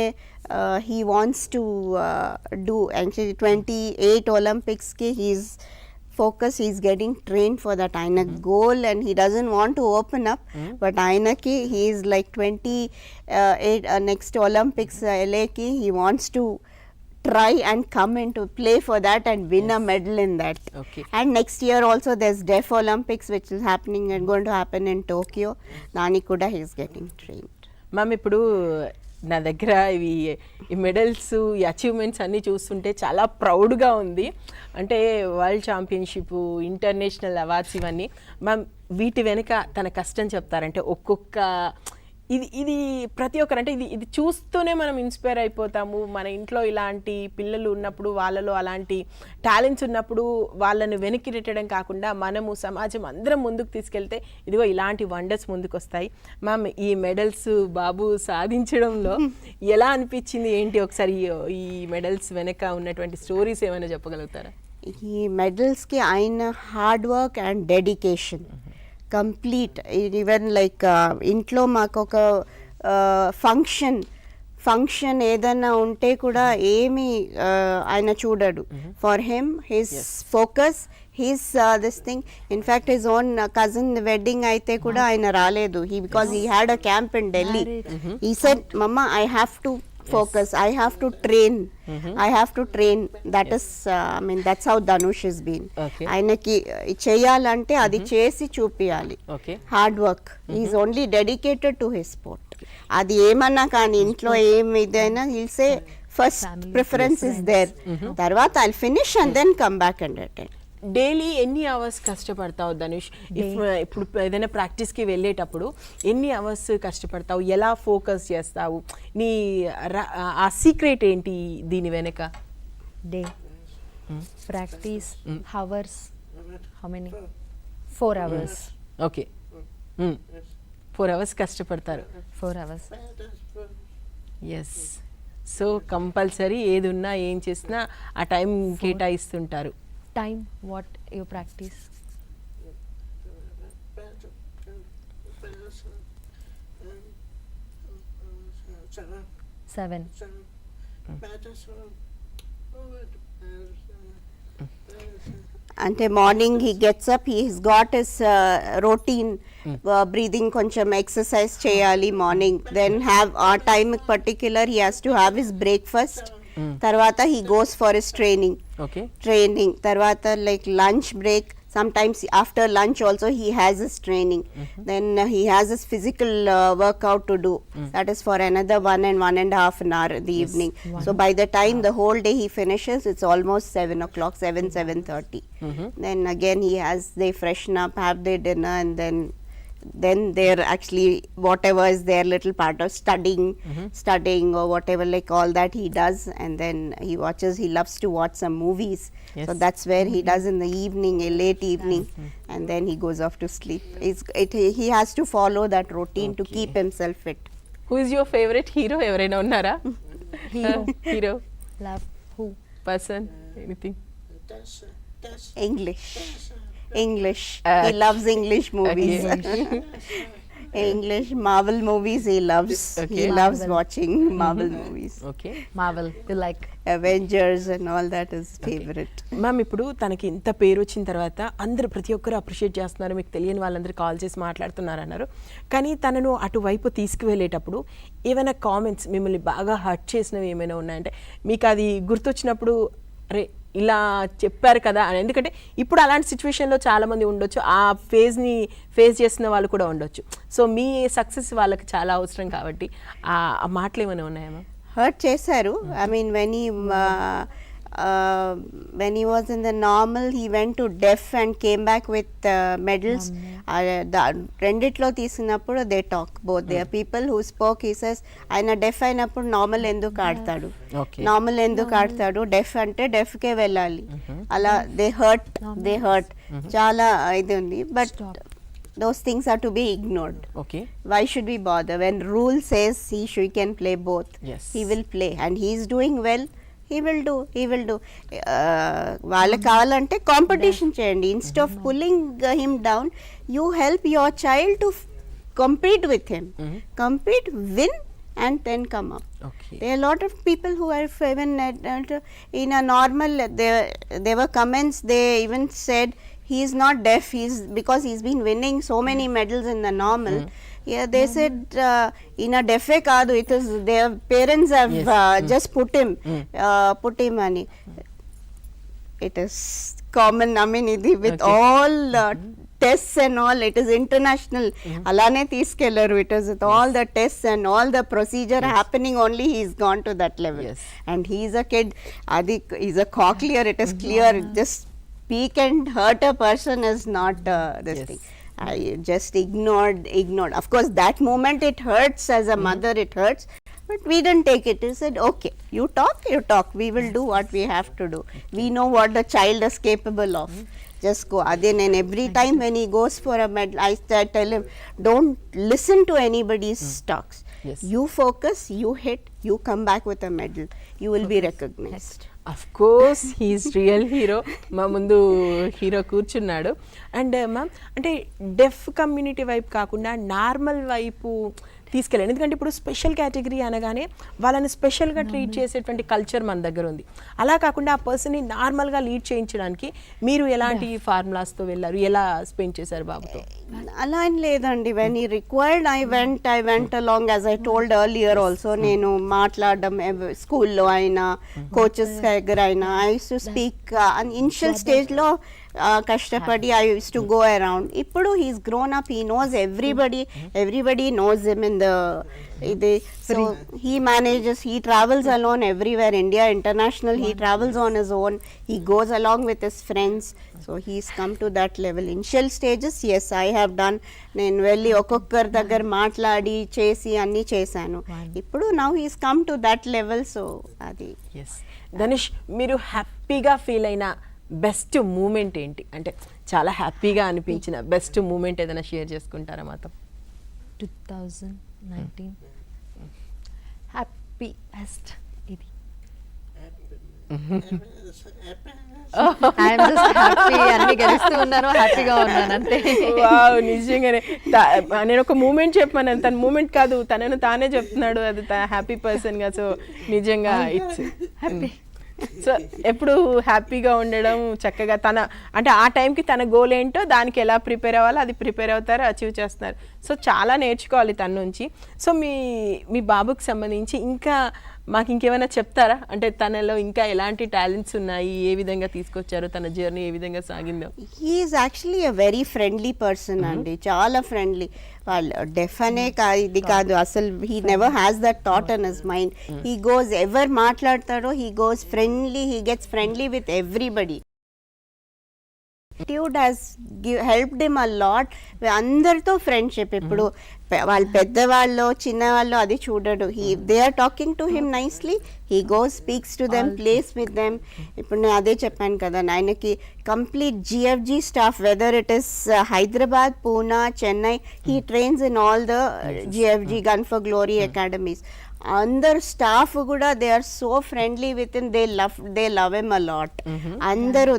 he wants to do actually 28 Olympics-కి he's focus, he's getting trained for that. ఆయన goal, and he doesn't want to open up, but ఆయనకి he is like 28 next Olympics LA-కి he wants to try and come into play for that and win a medal in that. And next year also there's Deaf Olympics which is happening and going to happen in Tokyo. Dani kuda he is getting trained. Ma'am, ఇప్పుడు నా దగ్గర ఈ medals, ఈ achievements అన్నీ చూస్తుంటే చాలా ప్రౌడ్గా ఉంది. అంటే వరల్డ్ ఛాంపియన్షిప్, ఇంటర్నేషనల్ అవార్డ్స్, ఇవన్నీ మ్యామ్ వీటి వెనుక తన కష్టం చెప్తారంటే ఒక్కొక్క ఇది ప్రతి ఒక్కరు అంటే ఇది చూస్తూనే మనం ఇన్స్పైర్ అయిపోతాము. మన ఇంట్లో ఇలాంటి పిల్లలు ఉన్నప్పుడు, వాళ్ళలో అలాంటి టాలెంట్స్ ఉన్నప్పుడు వాళ్ళని వెనక్కి నెట్టడం కాకుండా మనము సమాజం అందరం ముందుకు తీసుకెళ్తే ఇదిగో ఇలాంటి వండర్స్ ముందుకు వస్తాయి. మ్యామ్, ఈ మెడల్స్ బాబు సాధించడంలో ఎలా అనిపించింది ఏంటి? ఒకసారి ఈ మెడల్స్ వెనక ఉన్నటువంటి స్టోరీస్ ఏమైనా చెప్పగలుగుతారా? ఈ మెడల్స్కి ఆయన hard work and dedication complete. Even like ఇంట్లో మాకు ఒక ఫంక్షన్ ఏదైనా ఉంటే కూడా ఏమి ఆయన చూడడు. For him his focus he's this thing. In fact, his own cousin wedding aithe kuda aina raledu. Because he had a camp in Delhi. He said, Mama, I have to focus. I have to train. I have to train. That is, I mean, that's how Dhanush has been. Okay. ఆయనకి చేయాలంటే అది చేసి చూపియాలి. Okay. Hard work. He's only dedicated to his sport. అది ఏమన్నా కానీ ఇంట్లో ఏమి ఇదైనా he'll say first preference is there. తర్వాత I'll finish and then come back and attend. Daily ఎన్ని అవర్స్ కష్టపడతావు ధనుష్? ఇప్పుడు ఏదైనా ప్రాక్టీస్కి వెళ్ళేటప్పుడు ఎన్ని అవర్స్ కష్టపడతావు? ఎలా ఫోకస్ చేస్తావు? నీ ఆ సీక్రెట్ ఏంటి దీని వెనక? Day. Practice. Hours. How many? 4 hours. Okay, 4 hours కష్టపడతారు. 4 hours. ఎస్. సో కంపల్సరీ ఏది ఉన్నా ఏం చేసినా ఆ టైం కేటాయిస్తుంటారు. Time, what you practice? 7. అంటే morning he gets up, he's got his routine, breathing కొంచెం ఎక్సర్సైజ్ చేయాలి morning, then have a time particular he has to have his breakfast. తర్వాత he goes for his training. Okay. Training తర్వాత like lunch break, sometimes after lunch also he has his training. Then he has his physical workout to do. That is for another 1.5 an hour in the evening. So by the time the whole day he finishes, it's almost 7 o'clock, 7:30. Then again they freshen up, have their dinner, and then they're actually whatever is their little part of studying or whatever, like all that he does, and then he loves to watch some movies. Yes. So that's where he does in the evening, a late evening, and then he goes off to sleep. He has to follow that routine to keep himself fit. Who is your favourite hero? ఎవరైనా ఉన్నారా? Hero Love. Who? Person, anything? English. He loves English movies. English Marvel movies he loves. Okay. He loves watching Marvel movies. Okay. Marvel. You like? Avengers and all that is favorite. Ma'am, ఇప్పుడు తనకి ఇంత పేరు వచ్చిన తర్వాత అందరూ ప్రతి ఒక్కరు appreciate చేస్తున్నారు, మీకు తెలియని వాళ్ళందరూ కాల్ చేసి మాట్లాడుతున్నారు అన్నారు. కానీ తనను అటువైపు తీసుకువెళ్ళేటప్పుడు ఏమైనా కామెంట్స్ మిమ్మల్ని బాగా హర్ట్ చేసినవి ఏమైనా ఉన్నాయంటే మీకు అది గుర్తొచ్చినప్పుడు అరే ఇలా చెప్పారు కదా అని? ఎందుకంటే ఇప్పుడు అలాంటి సిచ్యువేషన్లో చాలామంది ఉండొచ్చు, ఆ ఫేజ్ని ఫేస్ చేసిన వాళ్ళు కూడా ఉండొచ్చు. సో మీ సక్సెస్ వాళ్ళకి చాలా అవసరం కాబట్టి ఆ మాటలు ఏమైనా ఉన్నాయా? Hurt చేశారు. I mean when he was in the normal, he went to deaf and came back with medals. రెండిట్లో తీసినప్పుడు they talk both. There are people who spoke, he says ఆయన డెఫ్ అయినప్పుడు నార్మల్ ఎందుకు ఆడతాడు, నార్మల్ ఎందుకు ఆడతాడు, డెఫ్ అంటే డెఫ్ కే వెళ్ళాలి, అలా they hurt చాలా ఇది ఉంది. But those things are to be ignored. Okay. Why should we bother when rule says she can play both? Yes. He will play and he is doing well. He will do. వాళ్ళకి కావాలంటే competition చేయండి. Instead of pulling him down, you help your child to compete with him. Compete, win, and then come up. Okay. There are a lot of people who are even in a normal, there were comments, they even said he is not deaf, because he's been winning so many medals in the normal. Yeah, they said in a deaf kaadu, it is their parents have just put him ani. It is common, I mean, with all tests and all, it is international. Alane తీసుకెళ్లారు. It is with all the tests and all the procedure happening, only he's gone to that level. Yes. And he's a kid, he's a cochlear, it is clear. Just speak and hurt a person is not this thing. I just ignored. Of course, that moment it hurts as a mother, it hurts. But we didn't take it. We said, okay, you talk. We will do what we have to do. We know what the child is capable of. Just go. Then, and every time when he goes for a medal, I tell him, don't listen to anybody's talks. Yes. You focus, you hit, you come back with a medal, you will be recognized. Of course he's real hero. మా ముందు hero కూర్చున్నాడు. And ma'am అంటే డెఫ్ community వైపు కాకుండా normal వైపు తీసుకెళ్ళండి, ఎందుకంటే ఇప్పుడు స్పెషల్ కేటగిరీ అనగానే వాళ్ళని స్పెషల్గా ట్రీట్ చేసేటువంటి కల్చర్ మన దగ్గర ఉంది. అలా కాకుండా ఆ పర్సన్ని నార్మల్గా లీడ్ చేయించడానికి మీరు ఎలాంటి ఫార్ములాస్తో వెళ్ళారు, ఎలా స్పెండ్ చేశారు బాబుతో? అలా అని లేదండి, వెన్ ఈ required I went along. As I told earlier also, నేను మాట్లాడడం స్కూల్లో అయినా కోచెస్ దగ్గర అయినా I use to speak. Initial స్టేజ్లో కష్టపడి I use to go around. ఇప్పుడు he's grown up, he knows everybody knows him in the ఇది. So he manages, he travels alone everywhere, India, international, he travels on his own, he goes along with his friends. So he's come to that level. Initial stages, yes, I have done. నేను వెళ్ళి ఒక్కొక్కరి దగ్గర మాట్లాడి చేసి అన్నీ చేశాను. ఇప్పుడు now he's come to that level. So అది. ఎస్ ధనుష్, మీరు హ్యాపీగా ఫీల్ అయిన బెస్ట్ మూమెంట్ ఏంటి? అంటే చాలా హ్యాపీగా అనిపించిన బెస్ట్ మూమెంట్ ఏదైనా షేర్ చేసుకుంటారా మాతో? 2019 హ్యాపీయెస్ట్ ఇది. ఐఎమ్ జస్ట్ హ్యాపీ, అన్ని గెలుస్తూ ఉన్నాను, హ్యాపీగా ఉన్నాను అంతే. వావ్, నిజంగానే నేను ఒక మూమెంట్ చెప్పాను, తన మూమెంట్ కాదు, తనను తానే చెప్తున్నాడు, అది హ్యాపీ పర్సన్గా. సో నిజంగా ఇట్స్ హ్యాపీ. సో ఎప్పుడు హ్యాపీగా ఉండడం, చక్కగా తన అంటే ఆ టైంకి తన గోల్ ఏంటో దానికి ఎలా ప్రిపేర్ అవ్వాలో అది ప్రిపేర్ అవుతారు, అచీవ్ చేస్తున్నారు. సో చాలా నేర్చుకోవాలి తన నుంచి. సో మీ బాబుకి సంబంధించి ఇంకా మాకు ఇంకేమైనా చెప్తారా? అంటే తనలో ఇంకా ఎలాంటి టాలెంట్స్ ఉన్నాయి, ఏ విధంగా తీసుకొచ్చారు, తన జర్నీ ఏ విధంగా సాగిందో? He is actually a very friendly person అండి, చాలా ఫ్రెండ్లీ. వాళ్ళు డెఫ్ అనే ఇది కాదు అసలు, he never has that thought in his mind. He goes, ఎవరు మాట్లాడతాడో he goes friendly, he gets friendly with everybody. Attitude has helped him a lot. అందరితో ఫ్రెండ్షిప్. ఇప్పుడు వాళ్ళు పెద్దవాళ్ళు చిన్నవాళ్ళు అది చూడడు. They are talking to him nicely, he goes speaks to them, plays with them. ఇప్పుడు నేను అదే చెప్పాను కదా, ఆయనకి complete GFG staff, whether it is Hyderabad, Poona, Chennai, he trains in all the GFG gun for glory academies. అందరు స్టాఫ్ కూడా they are so friendly with in, they love him a lot. అందరూ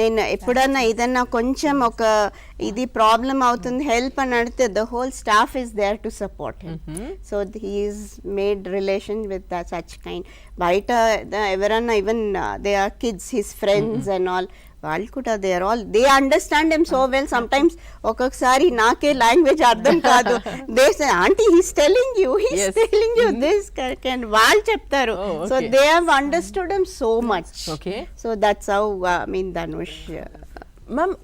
నేను ఎప్పుడన్నా ఏదన్నా కొంచెం ఒక ఇది ప్రాబ్లం అవుతుంది, హెల్ప్ అని అడిగితే the whole staff is there to support him. So he's made relation with such kind. బయట ఎవరన్నా even they are kids, his friends and all, వాళ్ళు కూడా they understand him so well. Sometimes ఒక్కొక్కసారి నాకే language అర్థం కాదు, they say aunty he's telling you this and వాళ్ళు చెప్తారు. So they have understood him so much. So that's how Dhanush. Ma'am,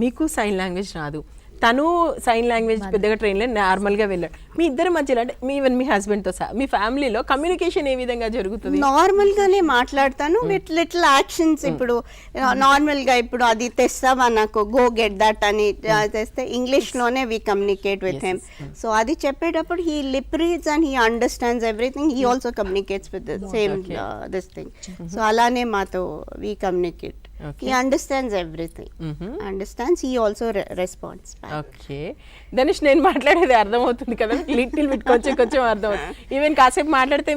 మీకు sign language రాదు, తను సైన్ లాంగ్వేజ్ పెద్దగా ట్రైన్లో నార్మల్గా వెళ్ళాడు. మీ ఇద్దరి మధ్యలో అంటే ఈవెన్ మీ హస్బెండ్తో సహా మీ ఫ్యామిలీలో కమ్యూనికేషన్ ఏ విధంగా జరుగుతుంది? నార్మల్గానే మాట్లాడతాను విత్ లిటిల్ యాక్షన్స్. ఇప్పుడు నార్మల్గా ఇప్పుడు అది తెస్తావా నాకు, గో గెట్ దట్ అని తెస్తే ఇంగ్లీష్లోనే we communicate with him. So అది చెప్పేటప్పుడు he lip reads and he understands everything. He also communicates with the same this thing. So అలానే మాతో we communicate. He understands everything. Understands. He also responds back. Okay Dhanush, నేను మాట్లాడేది అర్థమవుతుంది కదా? Little bit కొంచెం అర్థమవుతుంది. ఈవెన్ కాసేపు మాట్లాడితే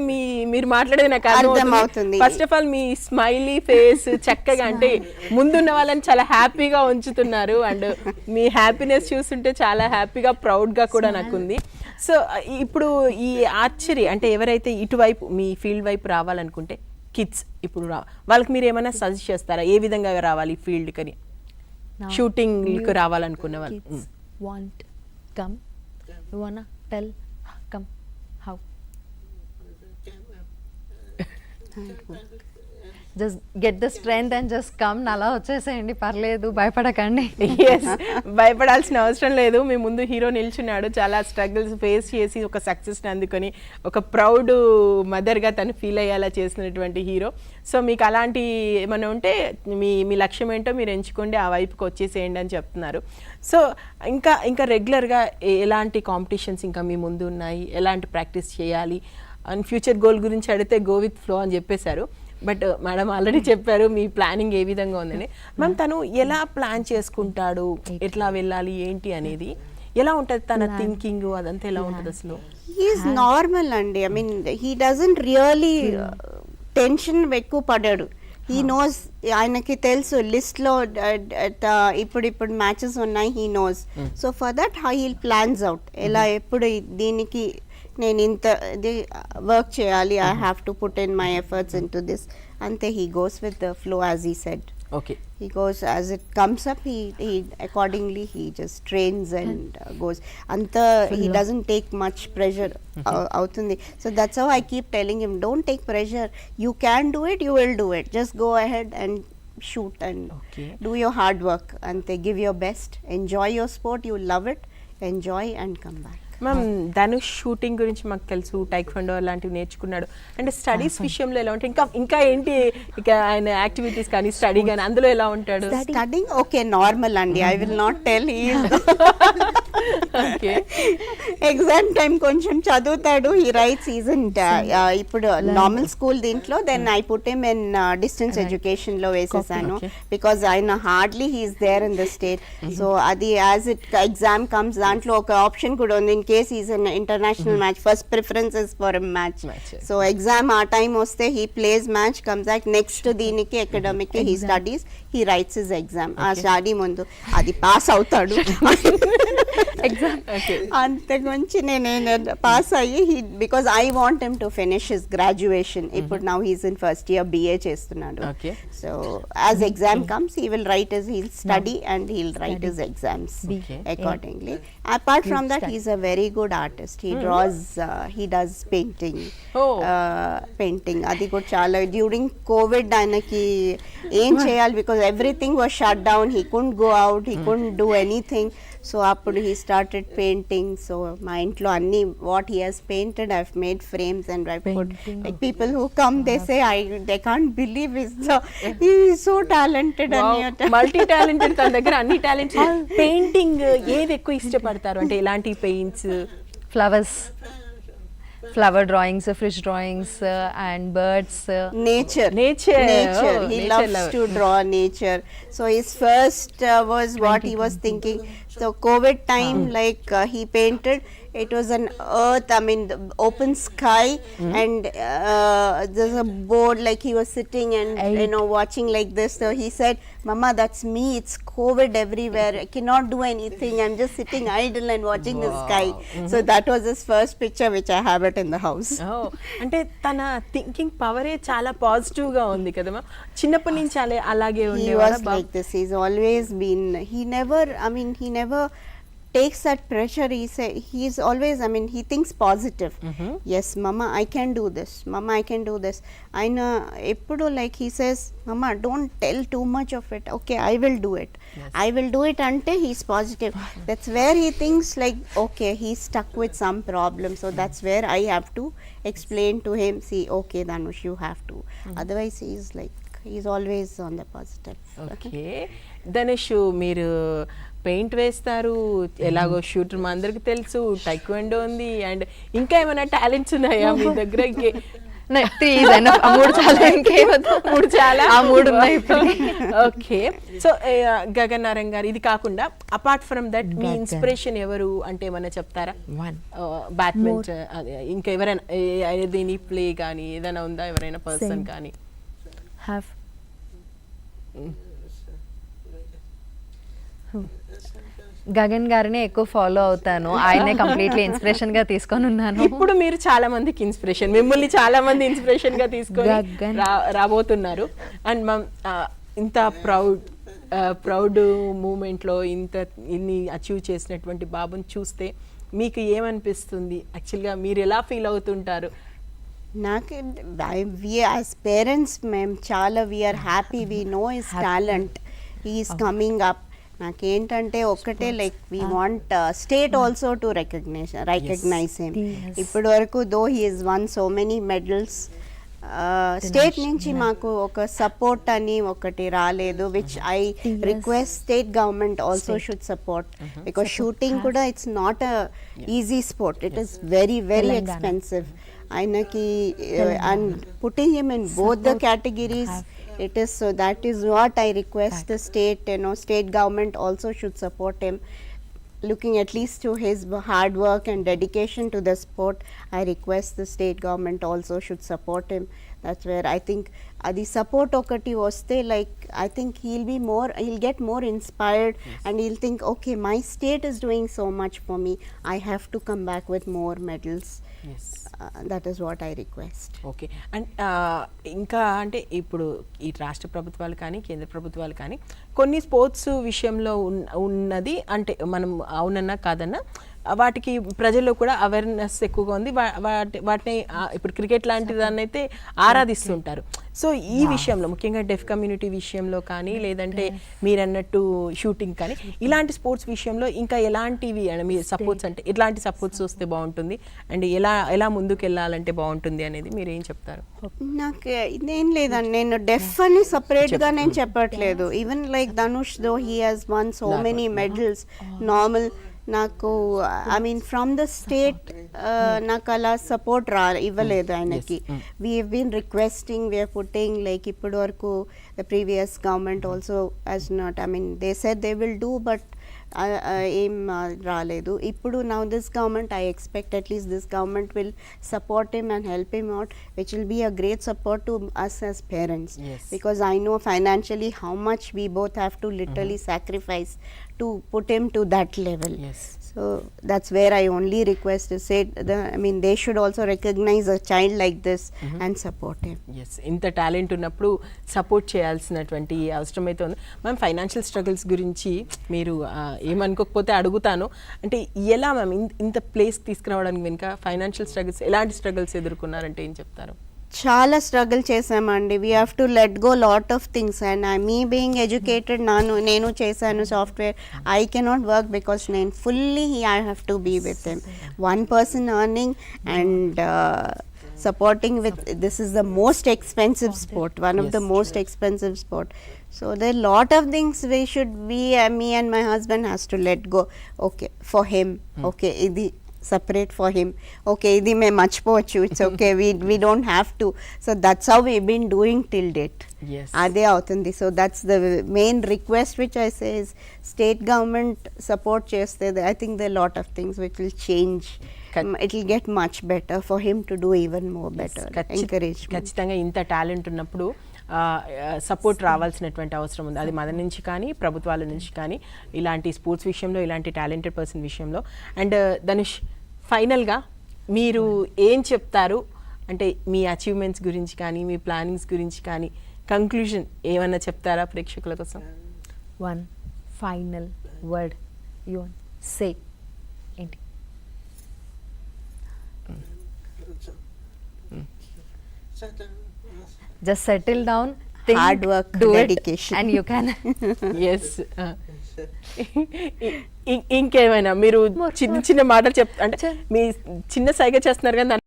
మీరు మాట్లాడేది నాకు అర్థమవుతుంది. First of all me smiley face చక్కగా, అంటే ముందున్న వాళ్ళని చాలా హ్యాపీగా ఉంచుతున్నారు. అండ్ మీ హ్యాపీనెస్ చూస్తుంటే చాలా హ్యాపీగా, ప్రౌడ్గా కూడా నాకుంది. సో ఇప్పుడు ఈ ఆర్చరీ అంటే ఎవరైతే ఇటువైపు మీ ఫీల్డ్ వైపు రావాలనుకుంటే కిడ్స్ ఇప్పుడు వాళ్ళకి మీరు ఏమైనా సజెస్ట్ చేస్తారా, ఏ విధంగా రావాలి ఫీల్డ్ కని, షూటింగ్ రావాలనుకున్న వాళ్ళు? Want come, you want tell come how? Just get the strength and just come, అలా వచ్చేసేయండి, పర్లేదు, భయపడకండి. ఎస్, భయపడాల్సిన అవసరం లేదు. మీ ముందు హీరో నిల్చున్నాడు, చాలా స్ట్రగుల్స్ ఫేస్ చేసి ఒక సక్సెస్ని అందుకొని ఒక ప్రౌడ్ మదర్గా తను ఫీల్ అయ్యేలా చేసినటువంటి హీరో. సో మీకు అలాంటి ఏమైనా ఉంటే మీ లక్ష్యం ఏంటో మీరు ఎంచుకోండి, ఆ వైపుకి వచ్చేసేయండి అని చెప్తున్నారు. సో ఇంకా రెగ్యులర్గా ఎలాంటి కాంపిటీషన్స్ ఇంకా మీ ముందు ఉన్నాయి, ఎలాంటి ప్రాక్టీస్ చేయాలి అండ్ ఫ్యూచర్ గోల్ గురించి అడిగితే గో విత్ ఫ్లో అని చెప్పేశారు. బట్ మేడం ఆల్రెడీ చెప్పారు మీ ప్లానింగ్ ఏ విధంగా ఉందని. మ్యామ్, తను ఎలా ప్లాన్ చేసుకుంటాడు, ఎట్లా వెళ్ళాలి ఏంటి అనేది ఎలా ఉంటుంది తన థింకింగ్ అదంతా ఎలా ఉంటుంది అసలు? హీఈస్ నార్మల్ అండి. I mean he doesn't really tension ఎక్కువ పడాడు. హీ నోస్, ఆయనకి తెలుసు లిస్ట్లో ఇప్పుడు మ్యాచెస్ ఉన్నాయి, he knows. So for that he plans out ఎలా ఎప్పుడు దీనికి నేను ఇంత ఇది వర్క్ చేయాలి, I have to put in my efforts in to this. అంతే, he goes with the flow as he said. Okay, he goes as it comes up, he accordingly he just trains and goes anta. He doesn't take much pressure avutundi. So that's how I keep telling him, don't take pressure, you can do it, you will do it, just go ahead and shoot and do your hard work ante, give your best, enjoy your sport, you love it, enjoy and come back. Ma'am, Dhanush shooting గురించి మాకు తెలుసు, taekwondo లాంటివి నేర్చుకున్నాడు. అంటే studies విషయంలో ఎలా ఉంటాయి? ఇంకా ఏంటి ఇక ఆయన యాక్టివిటీస్ కానీ స్టడీ కానీ అందులో ఎలా ఉంటాడు? స్టడింగ్ ఓకే, నార్మల్ అండి. I will not tell. Exam time కొంచెం చదువుతాడు, హీ రైట్స్. ఇప్పుడు నార్మల్ స్కూల్ దీంట్లో, then I put him in distance education లో వేసేసాను, బికాజ్ ఆయన hardly he's there in the state. So అది యాజ్ ఇట్ ఎగ్జామ్ కమ్స్, దాంట్లో ఒక ఆప్షన్ కూడా ఉంది, in case is an international match, first preference is for a match. So exam ఆ time వస్తే he plays match, comes back, next దీనికి academic he studies, he writes his exam. ఆ study ముందు అది పాస్ అవుతాడు. అంతకుమించి నేను పాస్ అయ్యి, because I want him to finish his graduation. ఇప్పుడు now he's in first year BA చేస్తున్నాడు. So as exam comes, he will write his, he'll study and he'll write his exams accordingly. Apart from that, he's a very good artist. He draws, he does painting. Painting అది కూడా చాలా, during Covid ఆయనకి ఏం చేయాలి, because everything was shut down, he couldn't go out, he couldn't do anything. So అప్పుడు he started painting. So మా ఇంట్లో అన్ని what he has painted, I made frames and I put, like people who come they say they can't believe he is so talented అని. Multi talented, తన దగ్గర అన్ని talents. Painting ఏది ఎక్కువ ఇష్టపడతారు అంటే ఎలాంటి paints? Flower drawings, fish drawings, and birds. Nature. Oh, He nature loves lover. to draw nature. So his first was what he was thinking. So COVID time, like he painted, it was an earth, I mean the open sky, and there's a board, like he was sitting and you know watching like this. So he said, Mama, that's me, it's COVID everywhere, I cannot do anything, I'm just sitting idle and watching the sky. So that was his first picture, which I have it in the house. అంటే తన thinking పవరే చాలా positive గా ఉంది కదా ma'am. చిన్నప్పటి నుంచి అలాగే He was ఉండేవాడా? like this. He's always been. He never takes that pressure. He's always. I mean, he thinks positive. Yes, Mama, I can do this. Mama, I can do this. I know. Eppudu like he says, Mama, don't tell too much of it. Okay, I will do it. I will do it. Ante he's positive. That's where he thinks like, okay, he's stuck with some problem. So that's where I have to explain to him. See, okay, Dhanush, you have to. Otherwise, he's always on the positive. Okay, Dhanush, మీరు paint వేస్తారు, ఎలాగో shooter మా అందరికి తెలుసు, taekwondo ఉంది, and ఇంకా ఏమైనా talents ఉన్నాయా మీ దగ్గర? మూడు చాలా, మూడు ఉన్నాయి. ఓకే, సో గగన్ నారంగ్ గారు, ఇది కాకుండా apart from that me inspiration ఎవరు అంటే ఏమైనా చెప్తారా? బ్యాడ్మింటన్, ఇంకా ఎవరైనా ఏదైనా ప్లే కానీ ఏదైనా ఉందా, ఎవరైనా పర్సన్ కానీ? గగన్ గారిని ఎక్కువ ఫాలో అవుతాను, ఆయనే కంప్లీట్లీ ఇన్స్పిరేషన్ గా తీసుకొని ఉన్నాను. ఇప్పుడు మీరు చాలా మందికి ఇన్స్పిరేషన్, మిమ్మల్ని చాలా మంది ఇన్స్పిరేషన్ గా తీసుకొని రాబోతున్నారు. అండ్ మ్యామ్, ఇంత ప్రౌడ్ మూమెంట్ లో ఇన్ని అచీవ్ చేసినటువంటి బాబుని చూస్తే మీకు ఏమనిపిస్తుంది? యాక్చువల్గా మీరు ఎలా ఫీల్ అవుతుంటారు? నాకు యాజ్ పేరెంట్స్ మేము చాలా we are happy, we know his talent, he is coming up. నాకేంటంటే ఒక్కటే, like we want state also to recognise him. ఇప్పటి వరకు though he is won so many medals, state నుంచి మాకు ఒక సపోర్ట్ అని ఒకటి రాలేదు, which I request state government also should support, because shooting కూడా it's not a easy sport, it is very very expensive. ఆయనకి and putting him in both the categories, it is, so that is what I request the state, state government also should support him. looking at least to his hard work and dedication to the sport, I request the state government also should support him. That's where I think the support okati vaste, like I think he'll get more inspired, and he'll think, okay, my state is doing so much for me, I have to come back with more medals. Yes. That is what I request. Okay. And ఇంకా అంటే ఇప్పుడు ఈ రాష్ట్ర ప్రభుత్వాలు కానీ కేంద్ర ప్రభుత్వాలు కానీ కొన్ని స్పోర్ట్స్ విషయంలో ఉన్నది అంటే మనం అవునన్నా కాదన్నా వాటికి ప్రజల్లో కూడా అవేర్నెస్ ఎక్కువగా ఉంది. వాటిని ఇప్పుడు క్రికెట్ లాంటి దాన్ని అయితే ఆరాధిస్తుంటారు. సో ఈ విషయంలో ముఖ్యంగా డెఫ్ కమ్యూనిటీ విషయంలో కానీ లేదంటే మీరు అన్నట్టు షూటింగ్ కానీ ఇలాంటి స్పోర్ట్స్ విషయంలో ఇంకా ఎలాంటివి మీ సపోర్ట్స్ అంటే ఎట్లాంటి సపోర్ట్స్ వస్తే బాగుంటుంది అండ్ ఎలా ముందుకు వెళ్ళాలంటే బాగుంటుంది అనేది మీరు ఏం చెప్తారు? నాకు ఇదేం లేదండి, నేను డెఫ్ అని సపరేట్గా నేను చెప్పట్లేదు. Even like Dhanush though he has won so many medals, normal నాకు I mean from the state నాకు అలా సపోర్ట్ ఇవ్వలేదు ఆయనకి. We have been requesting, we are putting like ఇప్పటి వరకు the previous government also as not, I mean they said they will do, but ఏం రాలేదు. ఇప్పుడు now this government, I expect at least this government will support him and help him out, which will be a great support to us as parents. Because I know financially how much we both have to literally sacrifice to put him to that level. So that's where I only request to say, I mean they should also recognize a child like this and support him. Yes, ఇంత talent ఉన్నప్పుడు support చేయాల్సినటువంటి అవసరం అయితే ఉంది. Ma'am financial struggles గురించి మీరు ఏమనుకోకపోతే అడుగుతాను. అంటే ఎలా మ్యామ్ ఇంత ప్లేస్ తీసుకురావడానికి వెనుక ఫైనాన్షియల్ స్ట్రగుల్స్, ఎలాంటి స్ట్రగుల్స్ ఎదుర్కొన్నారంటే ఏం చెప్తారు? చాలా స్ట్రగుల్ చేసామండి. We have to let go lot of things. And me being educated, నేను చేశాను software, I cannot work because నేను fully I have to be with him. One person earning and supporting with, this is the most expensive sport, one of the most expensive sport. So there are lot of things we should be, me and my husband has to let go. Okay, for him, okay, idi separate for him, okay, idi me machpochu, it's okay, we don't have to. So that's how we've been doing till date. Yes. Ade avutundi. So that's the main request which I say is state government support cheste. I think there are lot of things which will change. It will get much better for him to do even more better. Encouragement. ఖచ్చితంగా ఇంత talent ఉన్నప్పుడు support రావాల్సినటువంటి అవసరం ఉంది. అది మన నుంచి కానీ ప్రభుత్వాల నుంచి కానీ ఇలాంటి స్పోర్ట్స్ విషయంలో, ఇలాంటి టాలెంటెడ్ పర్సన్ విషయంలో. అండ్ ధనుష్, ఫైనల్గా మీరు ఏం చెప్తారు అంటే మీ అచీవ్మెంట్స్ గురించి కానీ మీ ప్లానింగ్స్ గురించి కానీ కంక్లూజన్ ఏమన్నా చెప్తారా ప్రేక్షకుల కోసం? One final word you want say. ఏంటి? Just settle down, think, Hard work, do dedication. it, and you can. Yes. ఇంకేమైనా మీరు చిన్న చిన్న మాటలు అంటే మీ చిన్న సైగ చేస్తున్నారు కానీ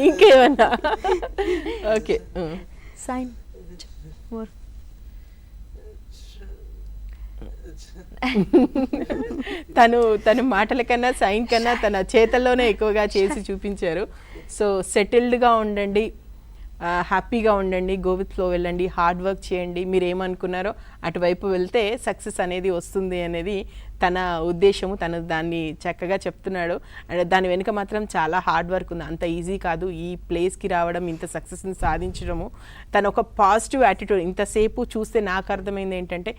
ఇంకేమైనా? Okay, Sign. More. తను మాటల కన్నా సైన్ కన్నా తన చేతల్లోనే ఎక్కువగా చేసి చూపించారు. సో సెటిల్డ్గా ఉండండి, హ్యాపీగా ఉండండి, గో విత్ ఫ్లో వెళ్ళండి, హార్డ్ వర్క్ చేయండి. మీరు ఏమనుకున్నారో అటువైపు వెళ్తే సక్సెస్ అనేది వస్తుంది అనేది తన ఉద్దేశము. తను దాన్ని చక్కగా చెప్తున్నాడు. అండ్ దాని వెనుక మాత్రం చాలా హార్డ్ వర్క్ ఉంది. అంత ఈజీ కాదు ఈ ప్లేస్కి రావడం, ఇంత సక్సెస్ని సాధించడము. తను ఒక పాజిటివ్ యాటిట్యూడ్, ఇంతసేపు చూస్తే నాకు అర్థమైంది ఏంటంటే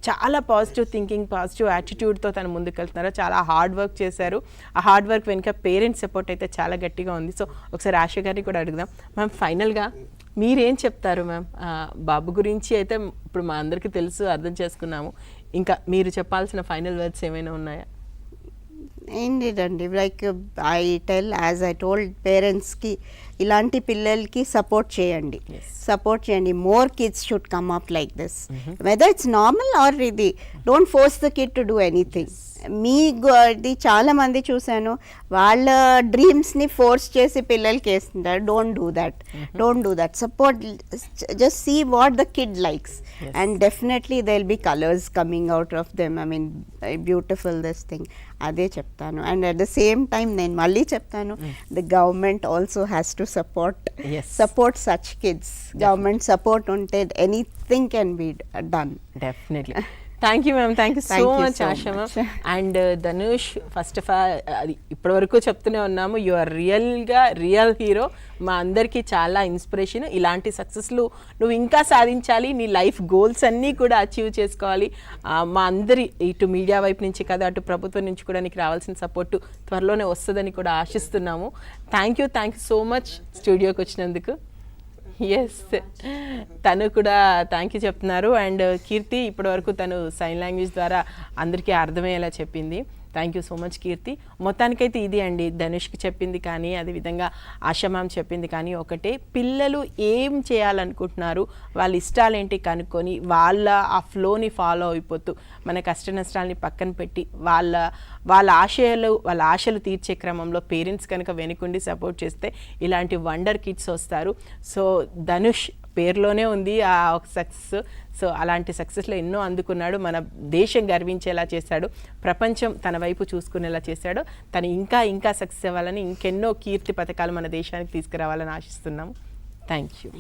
చాలా పాజిటివ్ థింకింగ్, పాజిటివ్ యాటిట్యూడ్తో తను ముందుకు వెళ్తున్నారు. చాలా హార్డ్ వర్క్ చేశారు. ఆ హార్డ్ వర్క్ వెనుక పేరెంట్స్ సపోర్ట్ అయితే చాలా గట్టిగా ఉంది. సో ఒకసారి ఆశ గారిని కూడా అడుగుదాం. మ్యామ్ ఫైనల్గా మీరేం చెప్తారు మ్యామ్? బాబు గురించి అయితే ఇప్పుడు మా అందరికీ తెలుసు, అర్థం చేసుకున్నాము. ఇంకా మీరు చెప్పాల్సిన ఫైనల్ వర్డ్స్ ఏమైనా ఉన్నాయా? ఏం లేదండి, like I tell as I told పేరెంట్స్కి, ఇలాంటి పిల్లలకి సపోర్ట్ చేయండి, సపోర్ట్ చేయండి. More kids should come up like this, whether it's normal or ఇది. Don't force the kid to do anything. ఇది చాలా మంది చూశాను, వాళ్ళ డ్రీమ్స్ని ఫోర్స్ చేసి పిల్లలకి వేస్తుంటారు. Don't do that. Support, just see what the kid likes and definitely they will be colours coming out of them. I mean beautiful this thing. అదే చెప్తాను. And at the same time నేను మళ్ళీ చెప్తాను, the government also has to support such kids. Government support ఉంటే anything can be done. Definitely. Thank you ma'am, thank you so Thank you much so Asha ma'am. much. And Dhanush, first of all అది ఇప్పటివరకు చెప్తూనే ఉన్నాము, you are real hero. మా అందరికీ చాలా inspiration. ఇలాంటి సక్సెస్లు నువ్వు ఇంకా సాధించాలి, నీ లైఫ్ గోల్స్ అన్నీ కూడా అచీవ్ చేసుకోవాలి. మా అందరి ఇటు మీడియా వైపు నుంచి కదా, అటు ప్రభుత్వం నుంచి కూడా నీకు రావాల్సిన సపోర్టు త్వరలోనే వస్తుందని కూడా ఆశిస్తున్నాము. థ్యాంక్ యూ సో మచ్ స్టూడియోకి వచ్చినందుకు. ఎస్, తను కూడా థ్యాంక్ యూ చెప్తున్నారు. అండ్ కీర్తి ఇప్పటివరకు తను సైన్ లాంగ్వేజ్ ద్వారా అందరికీ అర్థమయ్యేలా చెప్పింది. థ్యాంక్ యూ సో మచ్ కీర్తి. మొత్తానికైతే ఇది అండి ధనుష్కి చెప్పింది కానీ, అదేవిధంగా ఆశా మ్యామ్ చెప్పింది కానీ ఒకటే, పిల్లలు ఏం చేయాలనుకుంటున్నారు, వాళ్ళ ఇష్టాలేంటి కనుక్కొని వాళ్ళ ఆ ఫ్లోని ఫాలో అయిపోతూ మన కష్ట నష్టాలని పక్కన పెట్టి వాళ్ళ ఆశలు తీర్చే క్రమంలో పేరెంట్స్ కనుక వెనుకుండి సపోర్ట్ చేస్తే ఇలాంటి వండర్ కిడ్స్ వస్తారు. సో ధనుష్ పేరులోనే ఉంది ఆ ఒక సక్సెస్. సో అలాంటి సక్సెస్లో ఎన్నో అందుకున్నాడు, మన దేశం గర్వించేలా చేశాడు, ప్రపంచం తన వైపు చూసుకునేలా చేశాడు. తను ఇంకా సక్సెస్ అవ్వాలని, ఇంకెన్నో కీర్తి పథకాలు మన దేశానికి తీసుకురావాలని ఆశిస్తున్నాము. Thank you.